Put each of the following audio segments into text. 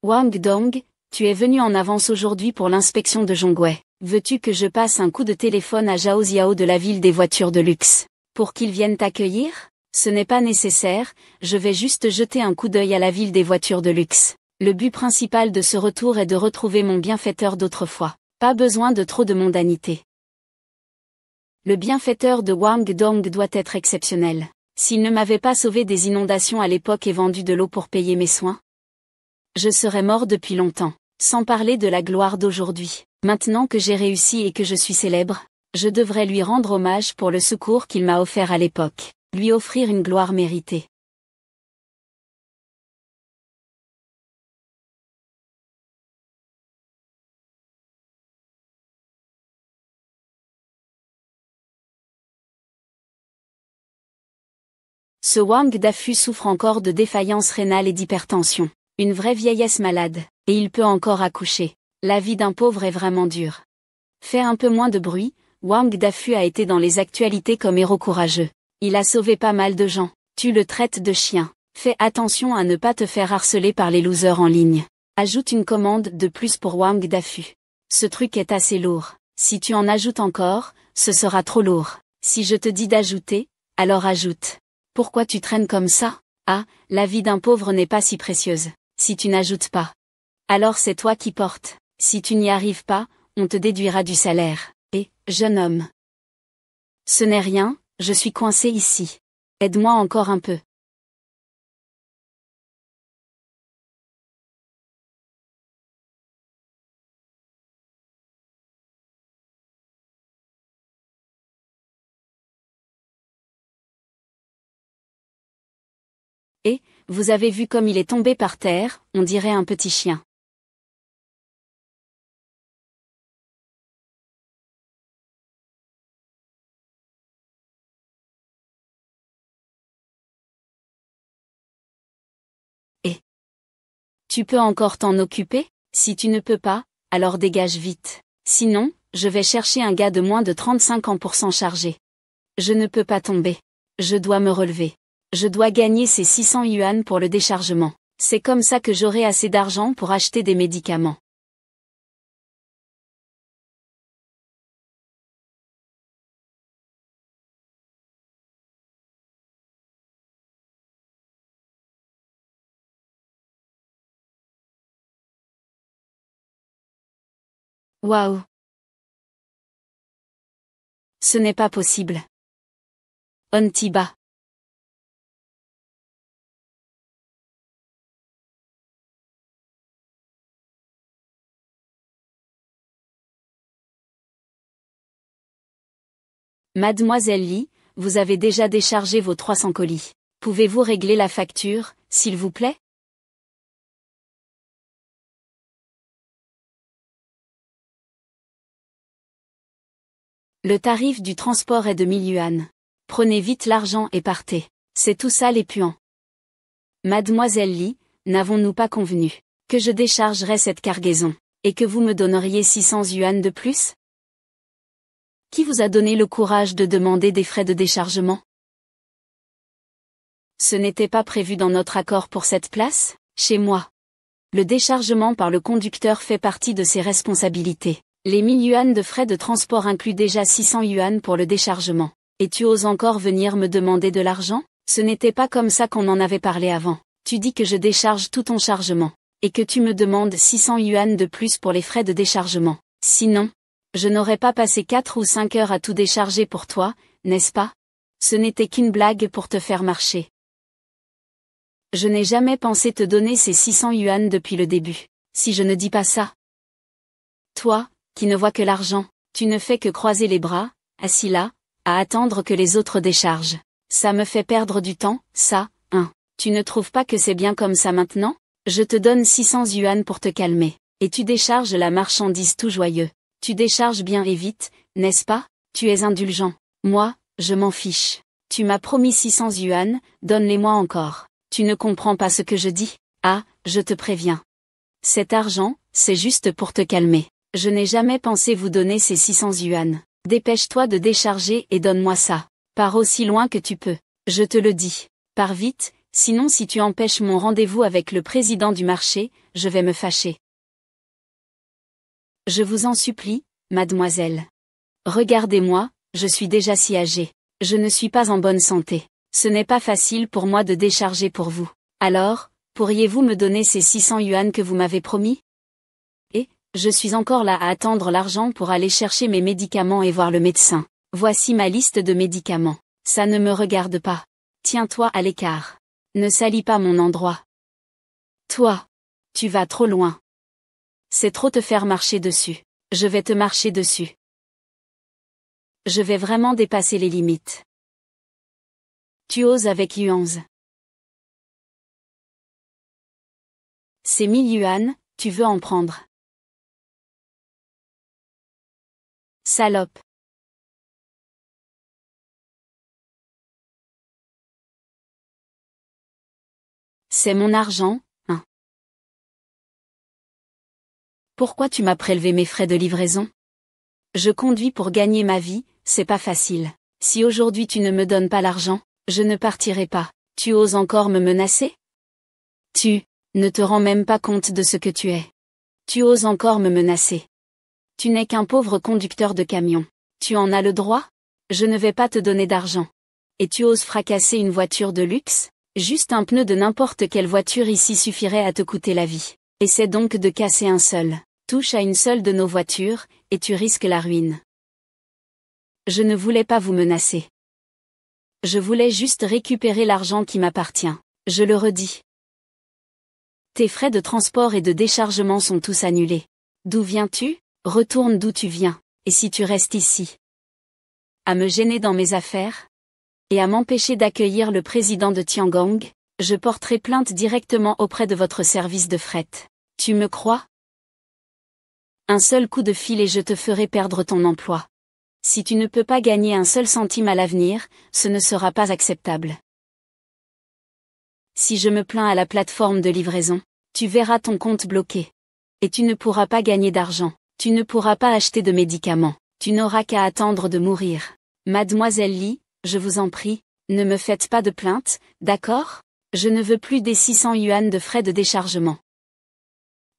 Wang Dong, tu es venu en avance aujourd'hui pour l'inspection de Zhongwei. Veux-tu que je passe un coup de téléphone à Zhao Ziao de la ville des voitures de luxe, pour qu'il vienne t'accueillir? Ce n'est pas nécessaire, je vais juste jeter un coup d'œil à la ville des voitures de luxe. Le but principal de ce retour est de retrouver mon bienfaiteur d'autrefois. Pas besoin de trop de mondanité. Le bienfaiteur de Wang Dong doit être exceptionnel. S'il ne m'avait pas sauvé des inondations à l'époque et vendu de l'eau pour payer mes soins, je serais mort depuis longtemps. Sans parler de la gloire d'aujourd'hui. Maintenant que j'ai réussi et que je suis célèbre, je devrais lui rendre hommage pour le secours qu'il m'a offert à l'époque. Lui offrir une gloire méritée. Ce Wang Dafu souffre encore de défaillance rénale et d'hypertension. Une vraie vieillesse malade, et il peut encore accoucher. La vie d'un pauvre est vraiment dure. Fais un peu moins de bruit, Wang Dafu a été dans les actualités comme héros courageux. Il a sauvé pas mal de gens. Tu le traites de chien. Fais attention à ne pas te faire harceler par les losers en ligne. Ajoute une commande de plus pour Wang Dafu. Ce truc est assez lourd. Si tu en ajoutes encore, ce sera trop lourd. Si je te dis d'ajouter, alors ajoute. Pourquoi tu traînes comme ça? Ah, la vie d'un pauvre n'est pas si précieuse. Si tu n'ajoutes pas, alors c'est toi qui portes. Si tu n'y arrives pas, on te déduira du salaire. Et, jeune homme, ce n'est rien, je suis coincé ici. Aide-moi encore un peu. Et, vous avez vu comme il est tombé par terre, on dirait un petit chien. Et, tu peux encore t'en occuper? Si tu ne peux pas, alors dégage vite. Sinon, je vais chercher un gars de moins de 35 ans pour s'en charger. Je ne peux pas tomber. Je dois me relever. Je dois gagner ces 600 yuan pour le déchargement. C'est comme ça que j'aurai assez d'argent pour acheter des médicaments. Waouh! Ce n'est pas possible. Ontiba. Mademoiselle Li, vous avez déjà déchargé vos 300 colis. Pouvez-vous régler la facture, s'il vous plaît? Le tarif du transport est de 1000 yuan. Prenez vite l'argent et partez. C'est tout ça les puants. Mademoiselle Li, n'avons-nous pas convenu que je déchargerais cette cargaison, et que vous me donneriez 600 yuan de plus? Qui vous a donné le courage de demander des frais de déchargement? Ce n'était pas prévu dans notre accord pour cette place, chez moi. Le déchargement par le conducteur fait partie de ses responsabilités. Les 1000 yuan de frais de transport incluent déjà 600 yuan pour le déchargement. Et tu oses encore venir me demander de l'argent? Ce n'était pas comme ça qu'on en avait parlé avant. Tu dis que je décharge tout ton chargement, et que tu me demandes 600 yuan de plus pour les frais de déchargement. Sinon, je n'aurais pas passé 4 ou 5 heures à tout décharger pour toi, n'est-ce pas? Ce n'était qu'une blague pour te faire marcher. Je n'ai jamais pensé te donner ces 600 yuan depuis le début. Si je ne dis pas ça. Toi, qui ne vois que l'argent, tu ne fais que croiser les bras, assis là, à attendre que les autres déchargent. Ça me fait perdre du temps, ça, hein. Tu ne trouves pas que c'est bien comme ça maintenant? Je te donne 600 yuan pour te calmer, et tu décharges la marchandise tout joyeux. Tu décharges bien et vite, n'est-ce pas? Tu es indulgent. Moi, je m'en fiche. Tu m'as promis 600 yuan, donne-les-moi encore. Tu ne comprends pas ce que je dis? Ah, je te préviens. Cet argent, c'est juste pour te calmer. Je n'ai jamais pensé vous donner ces 600 yuan. Dépêche-toi de décharger et donne-moi ça. Pars aussi loin que tu peux. Je te le dis. Pars vite, Sinon si tu empêches mon rendez-vous avec le président du marché, je vais me fâcher. Je vous en supplie, mademoiselle. Regardez-moi, je suis déjà si âgée. Je ne suis pas en bonne santé. Ce n'est pas facile pour moi de décharger pour vous. Alors, pourriez-vous me donner ces 600 yuan que vous m'avez promis? Et, je suis encore là à attendre l'argent pour aller chercher mes médicaments et voir le médecin. Voici ma liste de médicaments. Ça ne me regarde pas. Tiens-toi à l'écart. Ne salis pas mon endroit. Toi. Tu vas trop loin. C'est trop te faire marcher dessus. Je vais te marcher dessus. Je vais vraiment dépasser les limites. Tu oses avec yuans. Ces 1000 yuan, tu veux en prendre. Salope. C'est mon argent, hein. Pourquoi tu m'as prélevé mes frais de livraison? Je conduis pour gagner ma vie, c'est pas facile. Si aujourd'hui tu ne me donnes pas l'argent, je ne partirai pas. Tu oses encore me menacer? Tu ne te rends même pas compte de ce que tu es. Tu oses encore me menacer. Tu n'es qu'un pauvre conducteur de camion. Tu en as le droit? Je ne vais pas te donner d'argent. Et tu oses fracasser une voiture de luxe? Juste un pneu de n'importe quelle voiture ici suffirait à te coûter la vie. Essaie donc de casser un seul. Touche à une seule de nos voitures, et tu risques la ruine. Je ne voulais pas vous menacer. Je voulais juste récupérer l'argent qui m'appartient. Je le redis. Tes frais de transport et de déchargement sont tous annulés. D'où viens-tu? Retourne d'où tu viens, et si tu restes ici? À me gêner dans mes affaires? Et à m'empêcher d'accueillir le président de Tiangong, je porterai plainte directement auprès de votre service de fret. Tu me crois? Un seul coup de fil et je te ferai perdre ton emploi. Si tu ne peux pas gagner un seul centime à l'avenir, ce ne sera pas acceptable. Si je me plains à la plateforme de livraison, tu verras ton compte bloqué. Et tu ne pourras pas gagner d'argent, tu ne pourras pas acheter de médicaments, tu n'auras qu'à attendre de mourir. Mademoiselle Li, je vous en prie, ne me faites pas de plainte, d'accord? Je ne veux plus des 600 yuan de frais de déchargement.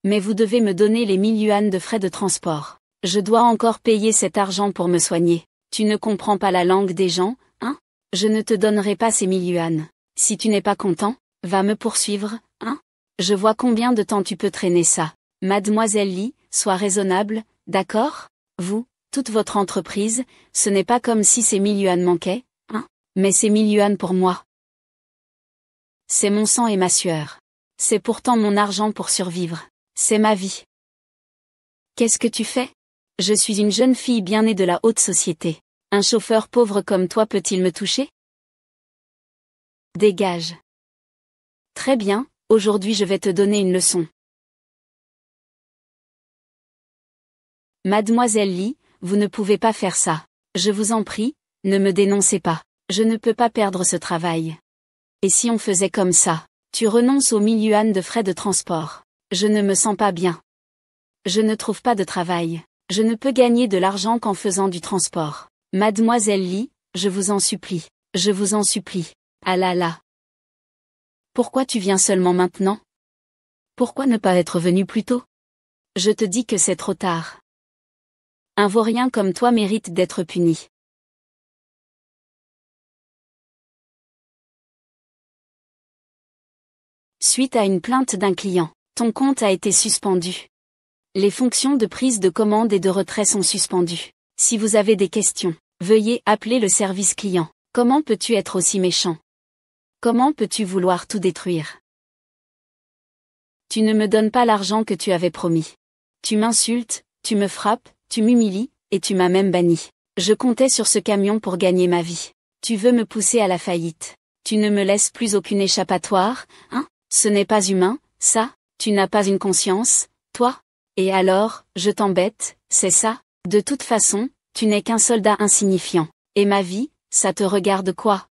Mais vous devez me donner les 1000 yuan de frais de transport. Je dois encore payer cet argent pour me soigner. Tu ne comprends pas la langue des gens, hein? Je ne te donnerai pas ces 1000 yuan. Si tu n'es pas content, va me poursuivre, hein? Je vois combien de temps tu peux traîner ça. Mademoiselle Li, sois raisonnable, d'accord? Vous, toute votre entreprise, ce n'est pas comme si ces 1000 yuan manquaient, hein? Mais ces 1000 yuan pour moi. C'est mon sang et ma sueur. C'est pourtant mon argent pour survivre. C'est ma vie. Qu'est-ce que tu fais? Je suis une jeune fille bien née de la haute société. Un chauffeur pauvre comme toi peut-il me toucher? Dégage. Très bien, aujourd'hui je vais te donner une leçon. Mademoiselle Li, vous ne pouvez pas faire ça. Je vous en prie, ne me dénoncez pas. Je ne peux pas perdre ce travail. Et si on faisait comme ça? Tu renonces aux 1000 yuan de frais de transport. Je ne me sens pas bien. Je ne trouve pas de travail. Je ne peux gagner de l'argent qu'en faisant du transport. Mademoiselle Li, je vous en supplie. Je vous en supplie. Ah là là. Pourquoi tu viens seulement maintenant? Pourquoi ne pas être venu plus tôt? Je te dis que c'est trop tard. Un vaurien comme toi mérite d'être puni. Suite à une plainte d'un client, ton compte a été suspendu. Les fonctions de prise de commande et de retrait sont suspendues. Si vous avez des questions, veuillez appeler le service client. Comment peux-tu être aussi méchant? Comment peux-tu vouloir tout détruire? Tu ne me donnes pas l'argent que tu avais promis. Tu m'insultes, tu me frappes, tu m'humilies, et tu m'as même banni. Je comptais sur ce camion pour gagner ma vie. Tu veux me pousser à la faillite. Tu ne me laisses plus aucune échappatoire, hein? Ce n'est pas humain, ça? Tu n'as pas une conscience, toi? Et alors, je t'embête, c'est ça? De toute façon, tu n'es qu'un soldat insignifiant. Et ma vie, ça te regarde quoi?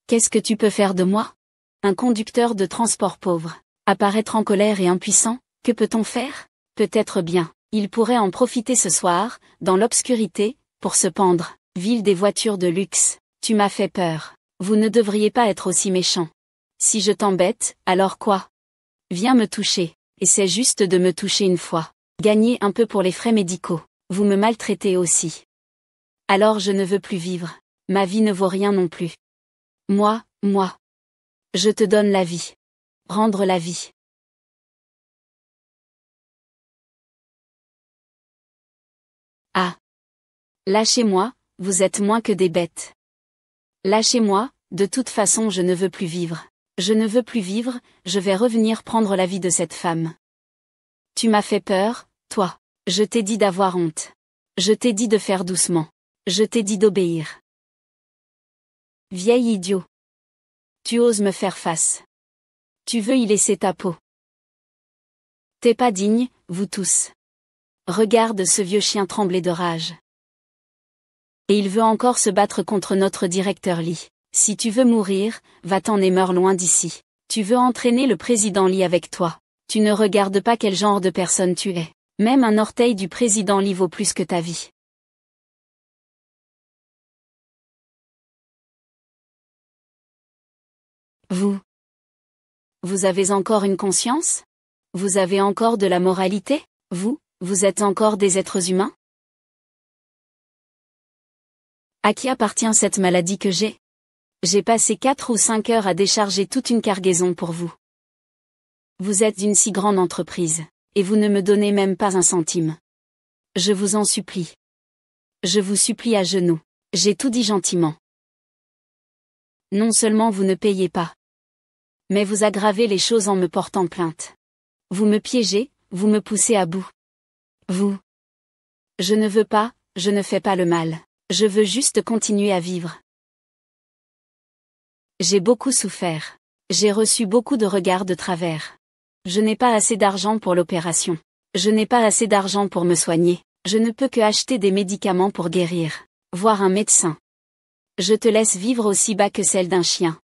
Qu'est-ce que tu peux faire de moi? Un conducteur de transport pauvre. Apparaître en colère et impuissant, que peut-on faire? Peut-être bien, il pourrait en profiter ce soir, dans l'obscurité, pour se pendre. Ville des voitures de luxe, tu m'as fait peur. Vous ne devriez pas être aussi méchant. Si je t'embête, alors quoi? Viens me toucher. Essaie juste de me toucher une fois. Gagnez un peu pour les frais médicaux. Vous me maltraitez aussi. Alors je ne veux plus vivre. Ma vie ne vaut rien non plus. Moi. Je te donne la vie. Rendre la vie. Ah. Lâchez-moi, vous êtes moins que des bêtes. Lâchez-moi, de toute façon je ne veux plus vivre. Je ne veux plus vivre, je vais revenir prendre la vie de cette femme. Tu m'as fait peur, toi. Je t'ai dit d'avoir honte. Je t'ai dit de faire doucement. Je t'ai dit d'obéir. Vieil idiot. Tu oses me faire face. Tu veux y laisser ta peau. T'es pas digne, vous tous. Regarde ce vieux chien trembler de rage. Et il veut encore se battre contre notre directeur Lee. Si tu veux mourir, va-t'en et meurs loin d'ici. Tu veux entraîner le président Lee avec toi. Tu ne regardes pas quel genre de personne tu es. Même un orteil du président Lee vaut plus que ta vie. Vous avez encore une conscience? Vous avez encore de la moralité? Vous êtes encore des êtres humains? À qui appartient cette maladie que j'ai? J'ai passé 4 ou 5 heures à décharger toute une cargaison pour vous. Vous êtes une si grande entreprise, et vous ne me donnez même pas un centime. Je vous en supplie. Je vous supplie à genoux. J'ai tout dit gentiment. Non seulement vous ne payez pas, mais vous aggravez les choses en me portant plainte. Vous me piégez, vous me poussez à bout. Je ne veux pas, je ne fais pas le mal. Je veux juste continuer à vivre. J'ai beaucoup souffert. J'ai reçu beaucoup de regards de travers. Je n'ai pas assez d'argent pour l'opération. Je n'ai pas assez d'argent pour me soigner. Je ne peux que acheter des médicaments pour guérir. Voir un médecin. Je te laisse vivre aussi bas que celle d'un chien.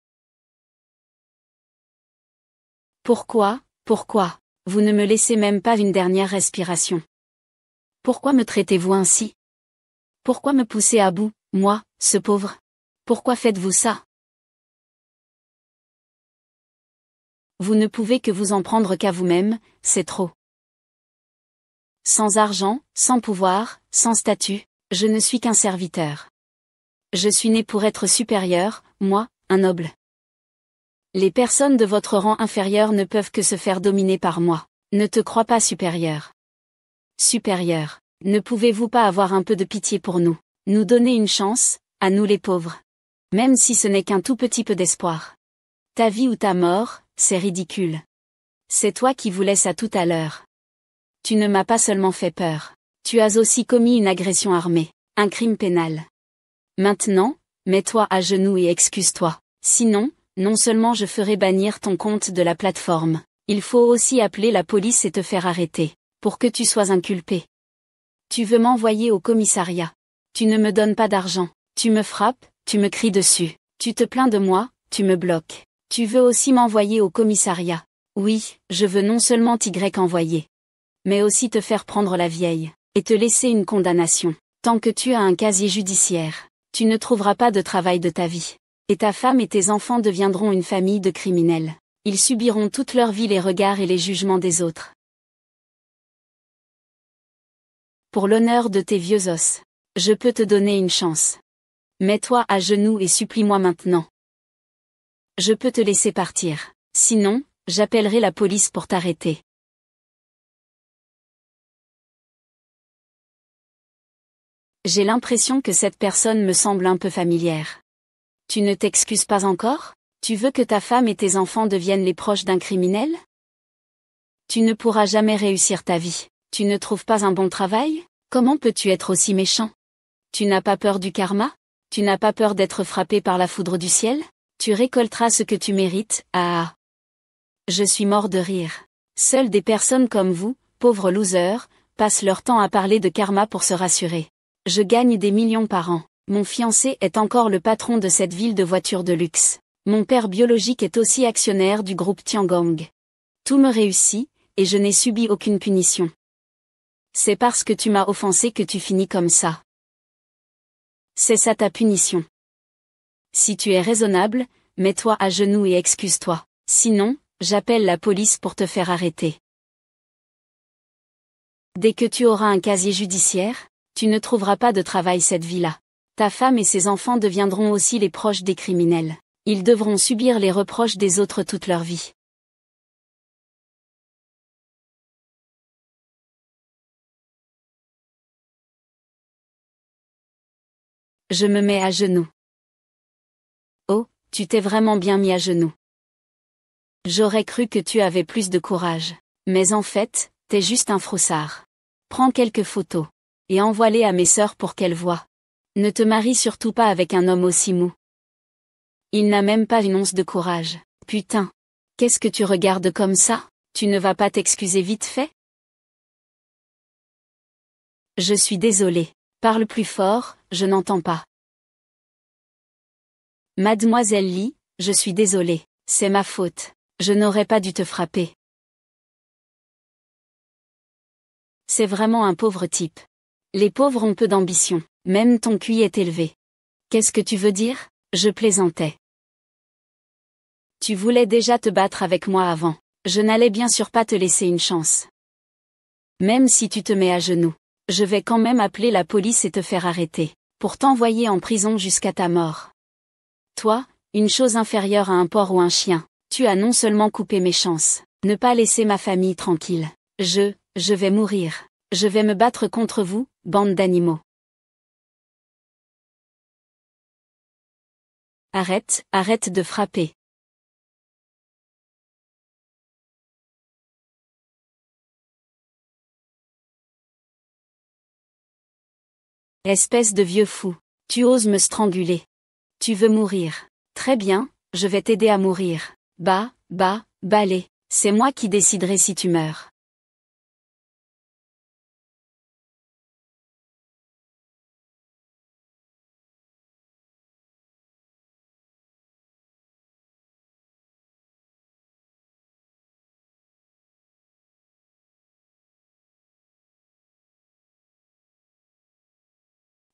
Pourquoi, vous ne me laissez même pas une dernière respiration? Pourquoi me traitez-vous ainsi? Pourquoi me poussez à bout, moi, ce pauvre? Pourquoi faites-vous ça? Vous ne pouvez que vous en prendre qu'à vous-même, c'est trop. Sans argent, sans pouvoir, sans statut, je ne suis qu'un serviteur. Je suis né pour être supérieur, moi, un noble. Les personnes de votre rang inférieur ne peuvent que se faire dominer par moi. Ne te crois pas supérieur. Supérieur, ne pouvez-vous pas avoir un peu de pitié pour nous, nous donner une chance, à nous les pauvres? Même si ce n'est qu'un tout petit peu d'espoir. Ta vie ou ta mort, c'est ridicule. C'est toi qui vous laisse à tout à l'heure. Tu ne m'as pas seulement fait peur. Tu as aussi commis une agression armée, un crime pénal. Maintenant, mets-toi à genoux et excuse-toi. Sinon, non seulement je ferai bannir ton compte de la plateforme, il faut aussi appeler la police et te faire arrêter, pour que tu sois inculpé. Tu veux m'envoyer au commissariat. Tu ne me donnes pas d'argent. Tu me frappes, tu me cries dessus. Tu te plains de moi, tu me bloques. Tu veux aussi m'envoyer au commissariat. Oui, je veux non seulement t'y envoyer, mais aussi te faire prendre la vieille, et te laisser une condamnation. Tant que tu as un casier judiciaire, tu ne trouveras pas de travail de ta vie. Et ta femme et tes enfants deviendront une famille de criminels. Ils subiront toute leur vie les regards et les jugements des autres. Pour l'honneur de tes vieux os, je peux te donner une chance. Mets-toi à genoux et supplie-moi maintenant. Je peux te laisser partir. Sinon, j'appellerai la police pour t'arrêter. J'ai l'impression que cette personne me semble un peu familière. Tu ne t'excuses pas encore? Tu veux que ta femme et tes enfants deviennent les proches d'un criminel? Tu ne pourras jamais réussir ta vie. Tu ne trouves pas un bon travail? Comment peux-tu être aussi méchant? Tu n'as pas peur du karma? Tu n'as pas peur d'être frappé par la foudre du ciel? Tu récolteras ce que tu mérites, ah. Je suis mort de rire. Seules des personnes comme vous, pauvres losers, passent leur temps à parler de karma pour se rassurer. Je gagne des millions par an. Mon fiancé est encore le patron de cette ville de voitures de luxe. Mon père biologique est aussi actionnaire du groupe Tiangong. Tout me réussit, et je n'ai subi aucune punition. C'est parce que tu m'as offensé que tu finis comme ça. C'est ça ta punition. Si tu es raisonnable, Mets-toi à genoux et excuse-toi. Sinon, j'appelle la police pour te faire arrêter. Dès que tu auras un casier judiciaire, tu ne trouveras pas de travail cette vie-là. Ta femme et ses enfants deviendront aussi les proches des criminels. Ils devront subir les reproches des autres toute leur vie. Je me mets à genoux. Oh, tu t'es vraiment bien mis à genoux. J'aurais cru que tu avais plus de courage. Mais en fait, t'es juste un froussard. Prends quelques photos. Et envoie-les à mes sœurs pour qu'elles voient. Ne te marie surtout pas avec un homme aussi mou. Il n'a même pas une once de courage. Putain. Qu'est-ce que tu regardes comme ça? Tu ne vas pas t'excuser vite fait? Je suis désolée. Parle plus fort, je n'entends pas. Mademoiselle Lee, je suis désolée. C'est ma faute. Je n'aurais pas dû te frapper. C'est vraiment un pauvre type. Les pauvres ont peu d'ambition. Même ton QI est élevé. Qu'est-ce que tu veux dire? Je plaisantais. Tu voulais déjà te battre avec moi avant. Je n'allais bien sûr pas te laisser une chance. Même si tu te mets à genoux, je vais quand même appeler la police et te faire arrêter, pour t'envoyer en prison jusqu'à ta mort. Toi, une chose inférieure à un porc ou un chien, tu as non seulement coupé mes chances, ne pas laisser ma famille tranquille. Je vais mourir. Je vais me battre contre vous, bande d'animaux. Arrête de frapper. Espèce de vieux fou. Tu oses me stranguler. Tu veux mourir. Très bien, je vais t'aider à mourir. Balai. C'est moi qui déciderai si tu meurs.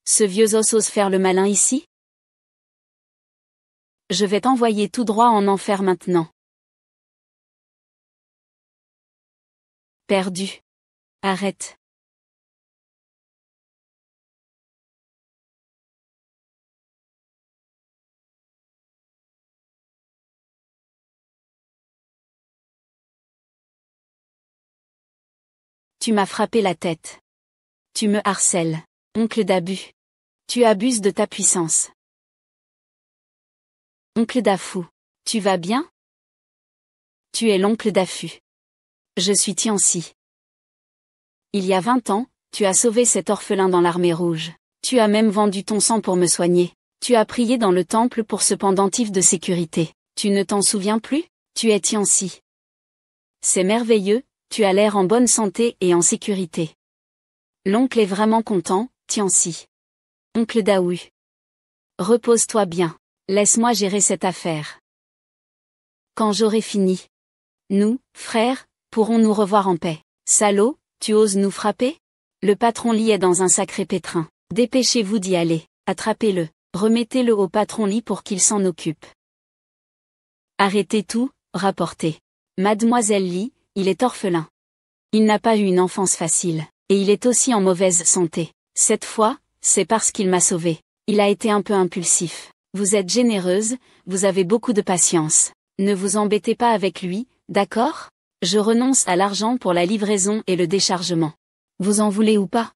Ce vieux os ose faire le malin ici? Je vais t'envoyer tout droit en enfer maintenant. Perdu. Arrête. Tu m'as frappé la tête. Tu me harcèles. Oncle d'abus. Tu abuses de ta puissance. Oncle d'Afou. Tu vas bien? Tu es l'oncle d'Affût. Je suis Tiancy. Il y a 20 ans, tu as sauvé cet orphelin dans l'armée rouge. Tu as même vendu ton sang pour me soigner. Tu as prié dans le temple pour ce pendentif de sécurité. Tu ne t'en souviens plus? Tu es Tiancy. C'est merveilleux, tu as l'air en bonne santé et en sécurité. L'oncle est vraiment content, Tiancy. Oncle Daou. Repose-toi bien. Laisse-moi gérer cette affaire. Quand j'aurai fini. Nous, frères, pourrons nous revoir en paix. Salaud, tu oses nous frapper? Le patron Lee est dans un sacré pétrin. Dépêchez-vous d'y aller. Attrapez-le. Remettez-le au patron Lee pour qu'il s'en occupe. Arrêtez tout, rapportez. Mademoiselle Lee, il est orphelin. Il n'a pas eu une enfance facile. Et il est aussi en mauvaise santé. Cette fois, c'est parce qu'il m'a sauvé. Il a été un peu impulsif. Vous êtes généreuse, vous avez beaucoup de patience. Ne vous embêtez pas avec lui, d'accord? Je renonce à l'argent pour la livraison et le déchargement. Vous en voulez ou pas?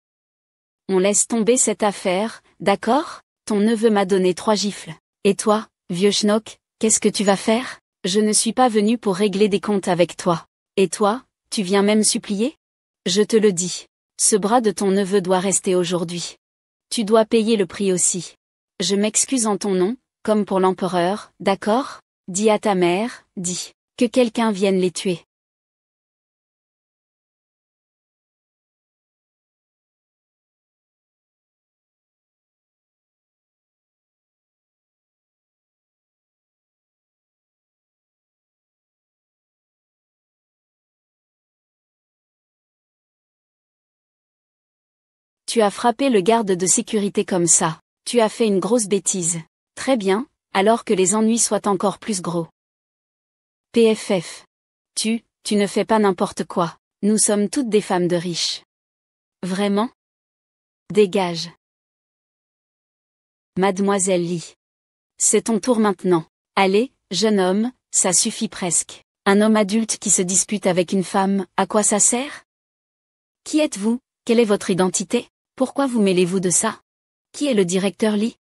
On laisse tomber cette affaire, d'accord? Ton neveu m'a donné 3 gifles. Et toi, vieux schnock, qu'est-ce que tu vas faire? Je ne suis pas venu pour régler des comptes avec toi. Et toi, tu viens même supplier? Je te le dis. Ce bras de ton neveu doit rester aujourd'hui. Tu dois payer le prix aussi. Je m'excuse en ton nom, comme pour l'empereur, d'accord? Dis à ta mère, dis, que quelqu'un vienne les tuer. Tu as frappé le garde de sécurité comme ça. Tu as fait une grosse bêtise. Très bien, alors que les ennuis soient encore plus gros. PFF. Tu ne fais pas n'importe quoi. Nous sommes toutes des femmes de riches. Vraiment? Dégage. Mademoiselle Lee. C'est ton tour maintenant. Allez, jeune homme, ça suffit presque. Un homme adulte qui se dispute avec une femme, à quoi ça sert? Qui êtes-vous? Quelle est votre identité? Pourquoi vous mêlez-vous de ça? Qui est le directeur Lee?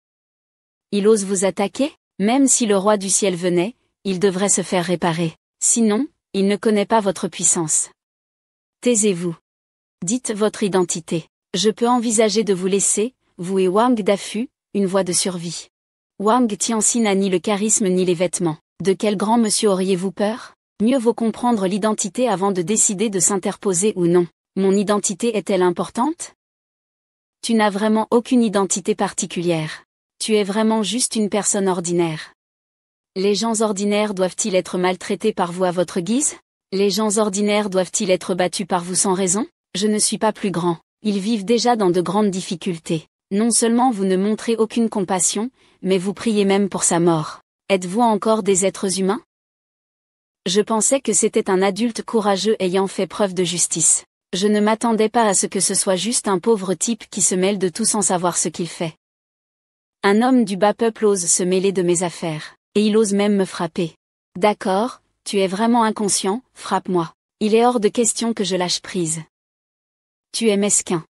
Il ose vous attaquer? Même si le roi du ciel venait, il devrait se faire réparer. Sinon, il ne connaît pas votre puissance. Taisez-vous. Dites votre identité. Je peux envisager de vous laisser, vous et Wang Dafu, une voie de survie. Wang Tianxi n'a ni le charisme ni les vêtements. De quel grand monsieur auriez-vous peur? Mieux vaut comprendre l'identité avant de décider de s'interposer ou non. Mon identité est-elle importante? Tu n'as vraiment aucune identité particulière. Tu es vraiment juste une personne ordinaire. Les gens ordinaires doivent-ils être maltraités par vous à votre guise? Les gens ordinaires doivent-ils être battus par vous sans raison? Je ne suis pas plus grand. Ils vivent déjà dans de grandes difficultés. Non seulement vous ne montrez aucune compassion, mais vous priez même pour sa mort. Êtes-vous encore des êtres humains? Je pensais que c'était un adulte courageux ayant fait preuve de justice. Je ne m'attendais pas à ce que ce soit juste un pauvre type qui se mêle de tout sans savoir ce qu'il fait. Un homme du bas peuple ose se mêler de mes affaires, et il ose même me frapper. D'accord, tu es vraiment inconscient, frappe-moi. Il est hors de question que je lâche prise. Tu es mesquin.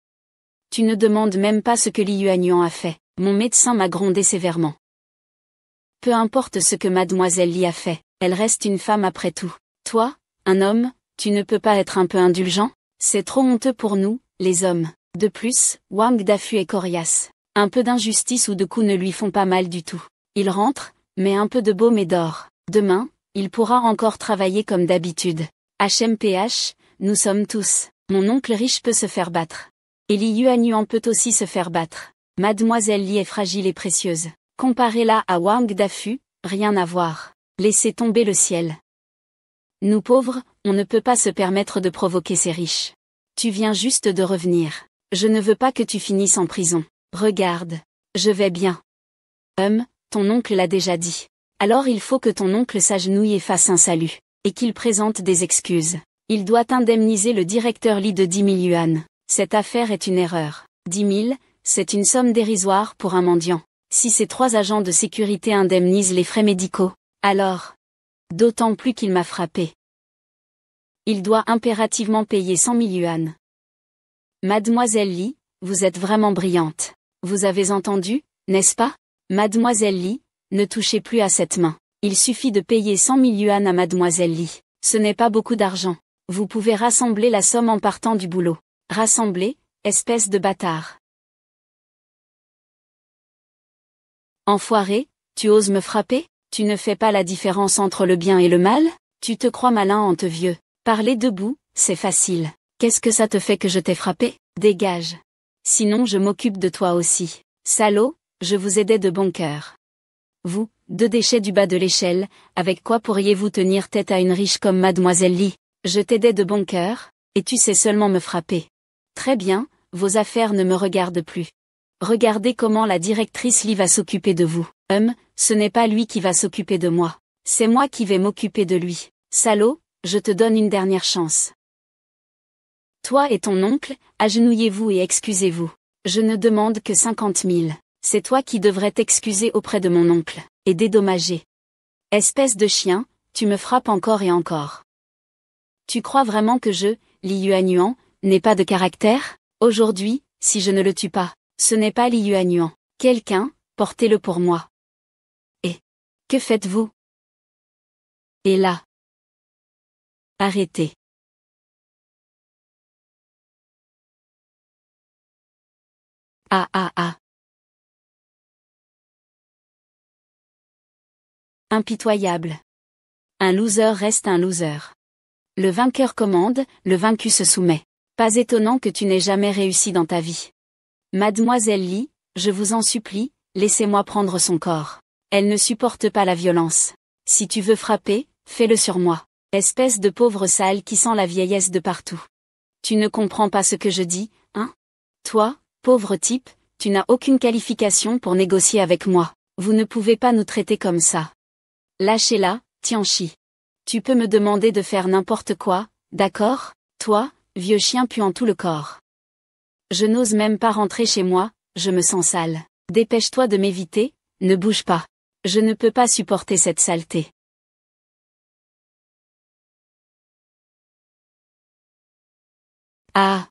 Tu ne demandes même pas ce que Li Yuanyuan a fait. Mon médecin m'a grondé sévèrement. Peu importe ce que mademoiselle Li a fait, elle reste une femme après tout. Toi, un homme, tu ne peux pas être un peu indulgent? C'est trop honteux pour nous, les hommes. De plus, Wang Dafu est coriace. Un peu d'injustice ou de coups ne lui font pas mal du tout. Il rentre, mais un peu de baume et d'or. Demain, il pourra encore travailler comme d'habitude. HMPH, nous sommes tous. Mon oncle riche peut se faire battre. Et Li Yuanyuan peut aussi se faire battre. Mademoiselle Li est fragile et précieuse. Comparez-la à Wang Dafu, rien à voir. Laissez tomber le ciel. Nous pauvres, on ne peut pas se permettre de provoquer ces riches. Tu viens juste de revenir. Je ne veux pas que tu finisses en prison. Regarde. Je vais bien. Ton oncle l'a déjà dit. Alors il faut que ton oncle s'agenouille et fasse un salut. Et qu'il présente des excuses. Il doit indemniser le directeur Li de 10 000 yuan. Cette affaire est une erreur. 10 000, c'est une somme dérisoire pour un mendiant. Si ces 3 agents de sécurité indemnisent les frais médicaux, alors... D'autant plus qu'il m'a frappé. Il doit impérativement payer 100 000 yuan. Mademoiselle Li, vous êtes vraiment brillante. Vous avez entendu, n'est-ce pas? Mademoiselle Li, ne touchez plus à cette main. Il suffit de payer 100 000 yuan à Mademoiselle Li. Ce n'est pas beaucoup d'argent. Vous pouvez rassembler la somme en partant du boulot. Rassembler, espèce de bâtard. Enfoiré, tu oses me frapper? Tu ne fais pas la différence entre le bien et le mal? Tu te crois malin honte vieux. Parler debout, c'est facile. Qu'est-ce que ça te fait que je t'ai frappé? Dégage. Sinon je m'occupe de toi aussi. Salaud, je vous aidais de bon cœur. Vous, 2 déchets du bas de l'échelle, avec quoi pourriez-vous tenir tête à une riche comme Mademoiselle Li? Je t'aidais de bon cœur, et tu sais seulement me frapper. Très bien, vos affaires ne me regardent plus. Regardez comment la directrice Li va s'occuper de vous. Ce n'est pas lui qui va s'occuper de moi. C'est moi qui vais m'occuper de lui. Salaud, je te donne une dernière chance. Toi et ton oncle, agenouillez-vous et excusez-vous. Je ne demande que 50 000. C'est toi qui devrais t'excuser auprès de mon oncle, et dédommager. Espèce de chien, tu me frappes encore et encore. Tu crois vraiment que je, Li Yuanyuan, n'ai pas de caractère? Aujourd'hui, si je ne le tue pas, ce n'est pas Li Yuanyuan. Quelqu'un, portez-le pour moi. Et que faites-vous? Et là. Arrêtez. Ah ah ah. Impitoyable. Un loser reste un loser. Le vainqueur commande, le vaincu se soumet. Pas étonnant que tu n'aies jamais réussi dans ta vie. Mademoiselle Li, je vous en supplie, laissez-moi prendre son corps. Elle ne supporte pas la violence. Si tu veux frapper, fais-le sur moi. Espèce de pauvre sale qui sent la vieillesse de partout. Tu ne comprends pas ce que je dis, hein? Toi, pauvre type, tu n'as aucune qualification pour négocier avec moi. Vous ne pouvez pas nous traiter comme ça. Lâchez-la, Tianchi. Tu peux me demander de faire n'importe quoi, d'accord, toi, vieux chien puant tout le corps. Je n'ose même pas rentrer chez moi, je me sens sale. Dépêche-toi de m'éviter, ne bouge pas. Je ne peux pas supporter cette saleté. Ah.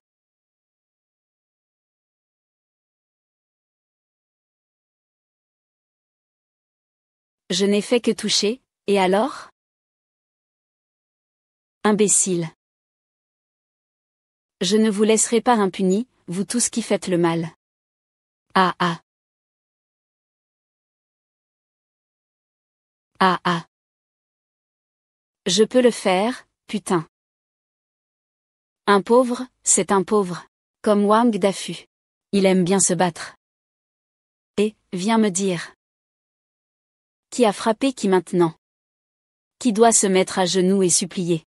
Je n'ai fait que toucher, et alors? Imbécile. Je ne vous laisserai pas impunis, vous tous qui faites le mal. Ah ah. Ah ah. Je peux le faire, putain. Un pauvre, c'est un pauvre. Comme Wang Dafu. Il aime bien se battre. Et, viens me dire. Qui a frappé qui maintenant? Qui doit se mettre à genoux et supplier?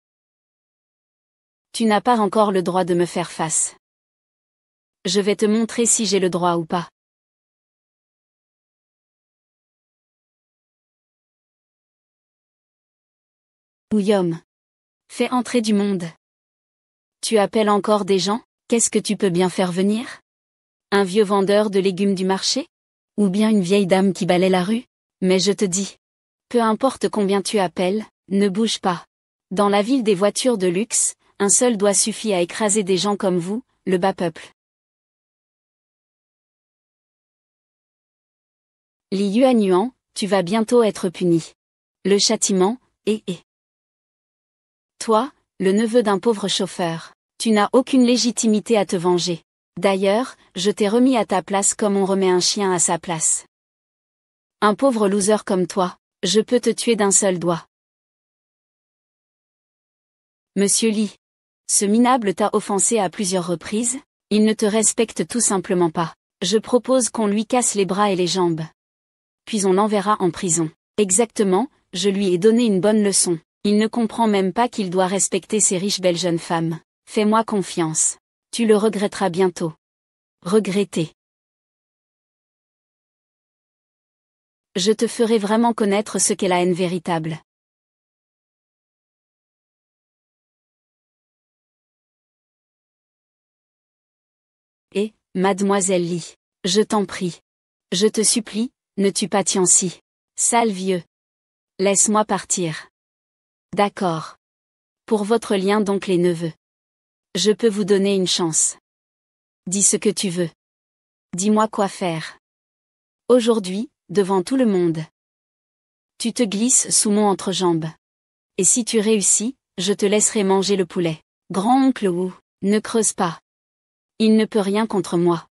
Tu n'as pas encore le droit de me faire face. Je vais te montrer si j'ai le droit ou pas. Ouyom. Fais entrer du monde. Tu appelles encore des gens? Qu'est-ce que tu peux bien faire venir? Un vieux vendeur de légumes du marché? Ou bien une vieille dame qui balaie la rue? Mais je te dis. Peu importe combien tu appelles, ne bouge pas. Dans la ville des voitures de luxe, un seul doigt suffit à écraser des gens comme vous, le bas peuple. Li Yuanyuan, tu vas bientôt être puni. Le châtiment, et. Toi, le neveu d'un pauvre chauffeur, tu n'as aucune légitimité à te venger. D'ailleurs, je t'ai remis à ta place comme on remet un chien à sa place. Un pauvre loser comme toi, je peux te tuer d'un seul doigt. Monsieur Li. Ce minable t'a offensé à plusieurs reprises, il ne te respecte tout simplement pas. Je propose qu'on lui casse les bras et les jambes. Puis on l'enverra en prison. Exactement, je lui ai donné une bonne leçon. Il ne comprend même pas qu'il doit respecter ces riches belles jeunes femmes. Fais-moi confiance. Tu le regretteras bientôt. Regretter. Je te ferai vraiment connaître ce qu'est la haine véritable. Et, mademoiselle Li, je t'en prie. Je te supplie, ne tue pas Tianchi. Sale vieux. Laisse-moi partir. D'accord. Pour votre lien donc les neveux. Je peux vous donner une chance. Dis ce que tu veux. Dis-moi quoi faire. Aujourd'hui, devant tout le monde. Tu te glisses sous mon entrejambe. Et si tu réussis, je te laisserai manger le poulet. Grand-oncle Wu, ne creuse pas. Il ne peut rien contre moi.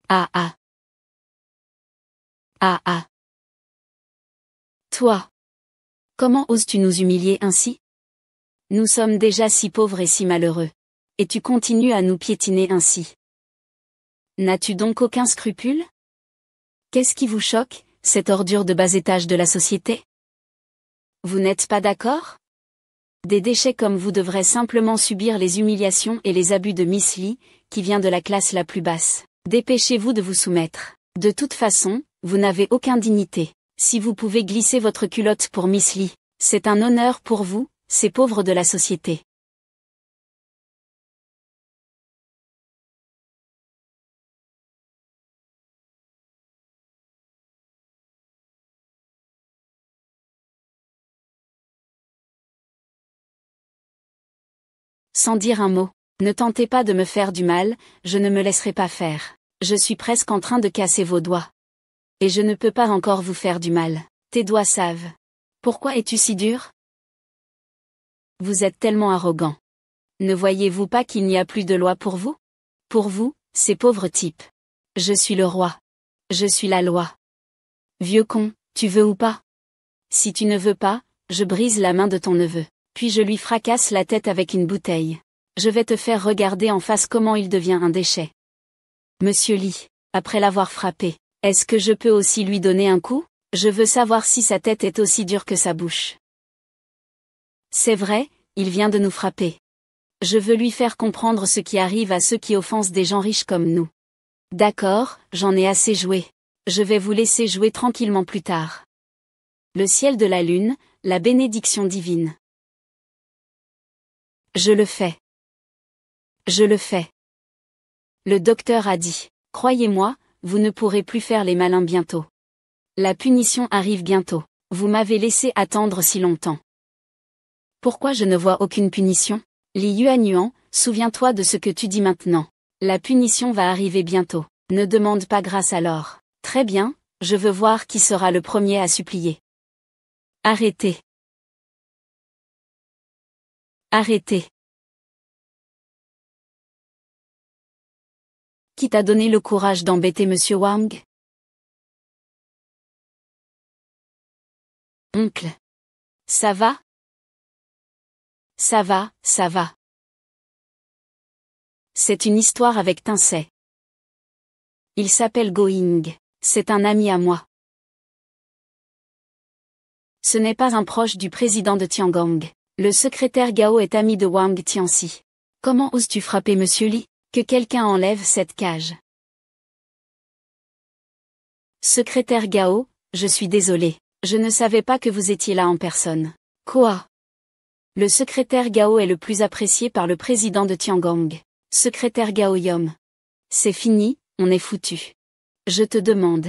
Ah ah. Ah ah. Toi. Comment oses-tu nous humilier ainsi? Nous sommes déjà si pauvres et si malheureux. Et tu continues à nous piétiner ainsi. N'as-tu donc aucun scrupule? Qu'est-ce qui vous choque, cette ordure de bas étage de la société? Vous n'êtes pas d'accord? Des déchets comme vous devraient simplement subir les humiliations et les abus de Miss Li, qui vient de la classe la plus basse. Dépêchez-vous de vous soumettre. De toute façon, vous n'avez aucune dignité. Si vous pouvez glisser votre culotte pour Miss Li, c'est un honneur pour vous, ces pauvres de la société. Sans dire un mot. Ne tentez pas de me faire du mal, je ne me laisserai pas faire. Je suis presque en train de casser vos doigts. Et je ne peux pas encore vous faire du mal. Tes doigts savent. Pourquoi es-tu si dur? Vous êtes tellement arrogant. Ne voyez-vous pas qu'il n'y a plus de loi pour vous? Pour vous, ces pauvres types. Je suis le roi. Je suis la loi. Vieux con, tu veux ou pas? Si tu ne veux pas, je brise la main de ton neveu. Puis je lui fracasse la tête avec une bouteille. Je vais te faire regarder en face comment il devient un déchet. Monsieur Li, après l'avoir frappé, est-ce que je peux aussi lui donner un coup? Je veux savoir si sa tête est aussi dure que sa bouche. C'est vrai, il vient de nous frapper. Je veux lui faire comprendre ce qui arrive à ceux qui offensent des gens riches comme nous. D'accord, j'en ai assez joué. Je vais vous laisser jouer tranquillement plus tard. Le ciel de la lune, la bénédiction divine. Je le fais. Je le fais. Le docteur a dit, croyez-moi, vous ne pourrez plus faire les malins bientôt. La punition arrive bientôt. Vous m'avez laissé attendre si longtemps. Pourquoi je ne vois aucune punition? Li Yuanyuan, souviens-toi de ce que tu dis maintenant. La punition va arriver bientôt. Ne demande pas grâce alors. Très bien, je veux voir qui sera le premier à supplier. Arrêtez. Arrêtez. Qui t'a donné le courage d'embêter Monsieur Wang? Oncle. Ça va? Ça va, ça va. C'est une histoire avec Tinsei. Il s'appelle Going. C'est un ami à moi. Ce n'est pas un proche du président de Tiangong. Le secrétaire Gao est ami de Wang Tianxi. Comment oses-tu frapper Monsieur Li? Que quelqu'un enlève cette cage. Secrétaire Gao, je suis désolé. Je ne savais pas que vous étiez là en personne. Quoi? Le secrétaire Gao est le plus apprécié par le président de Tiangong. Secrétaire Gao Yom. C'est fini, on est foutu. Je te demande.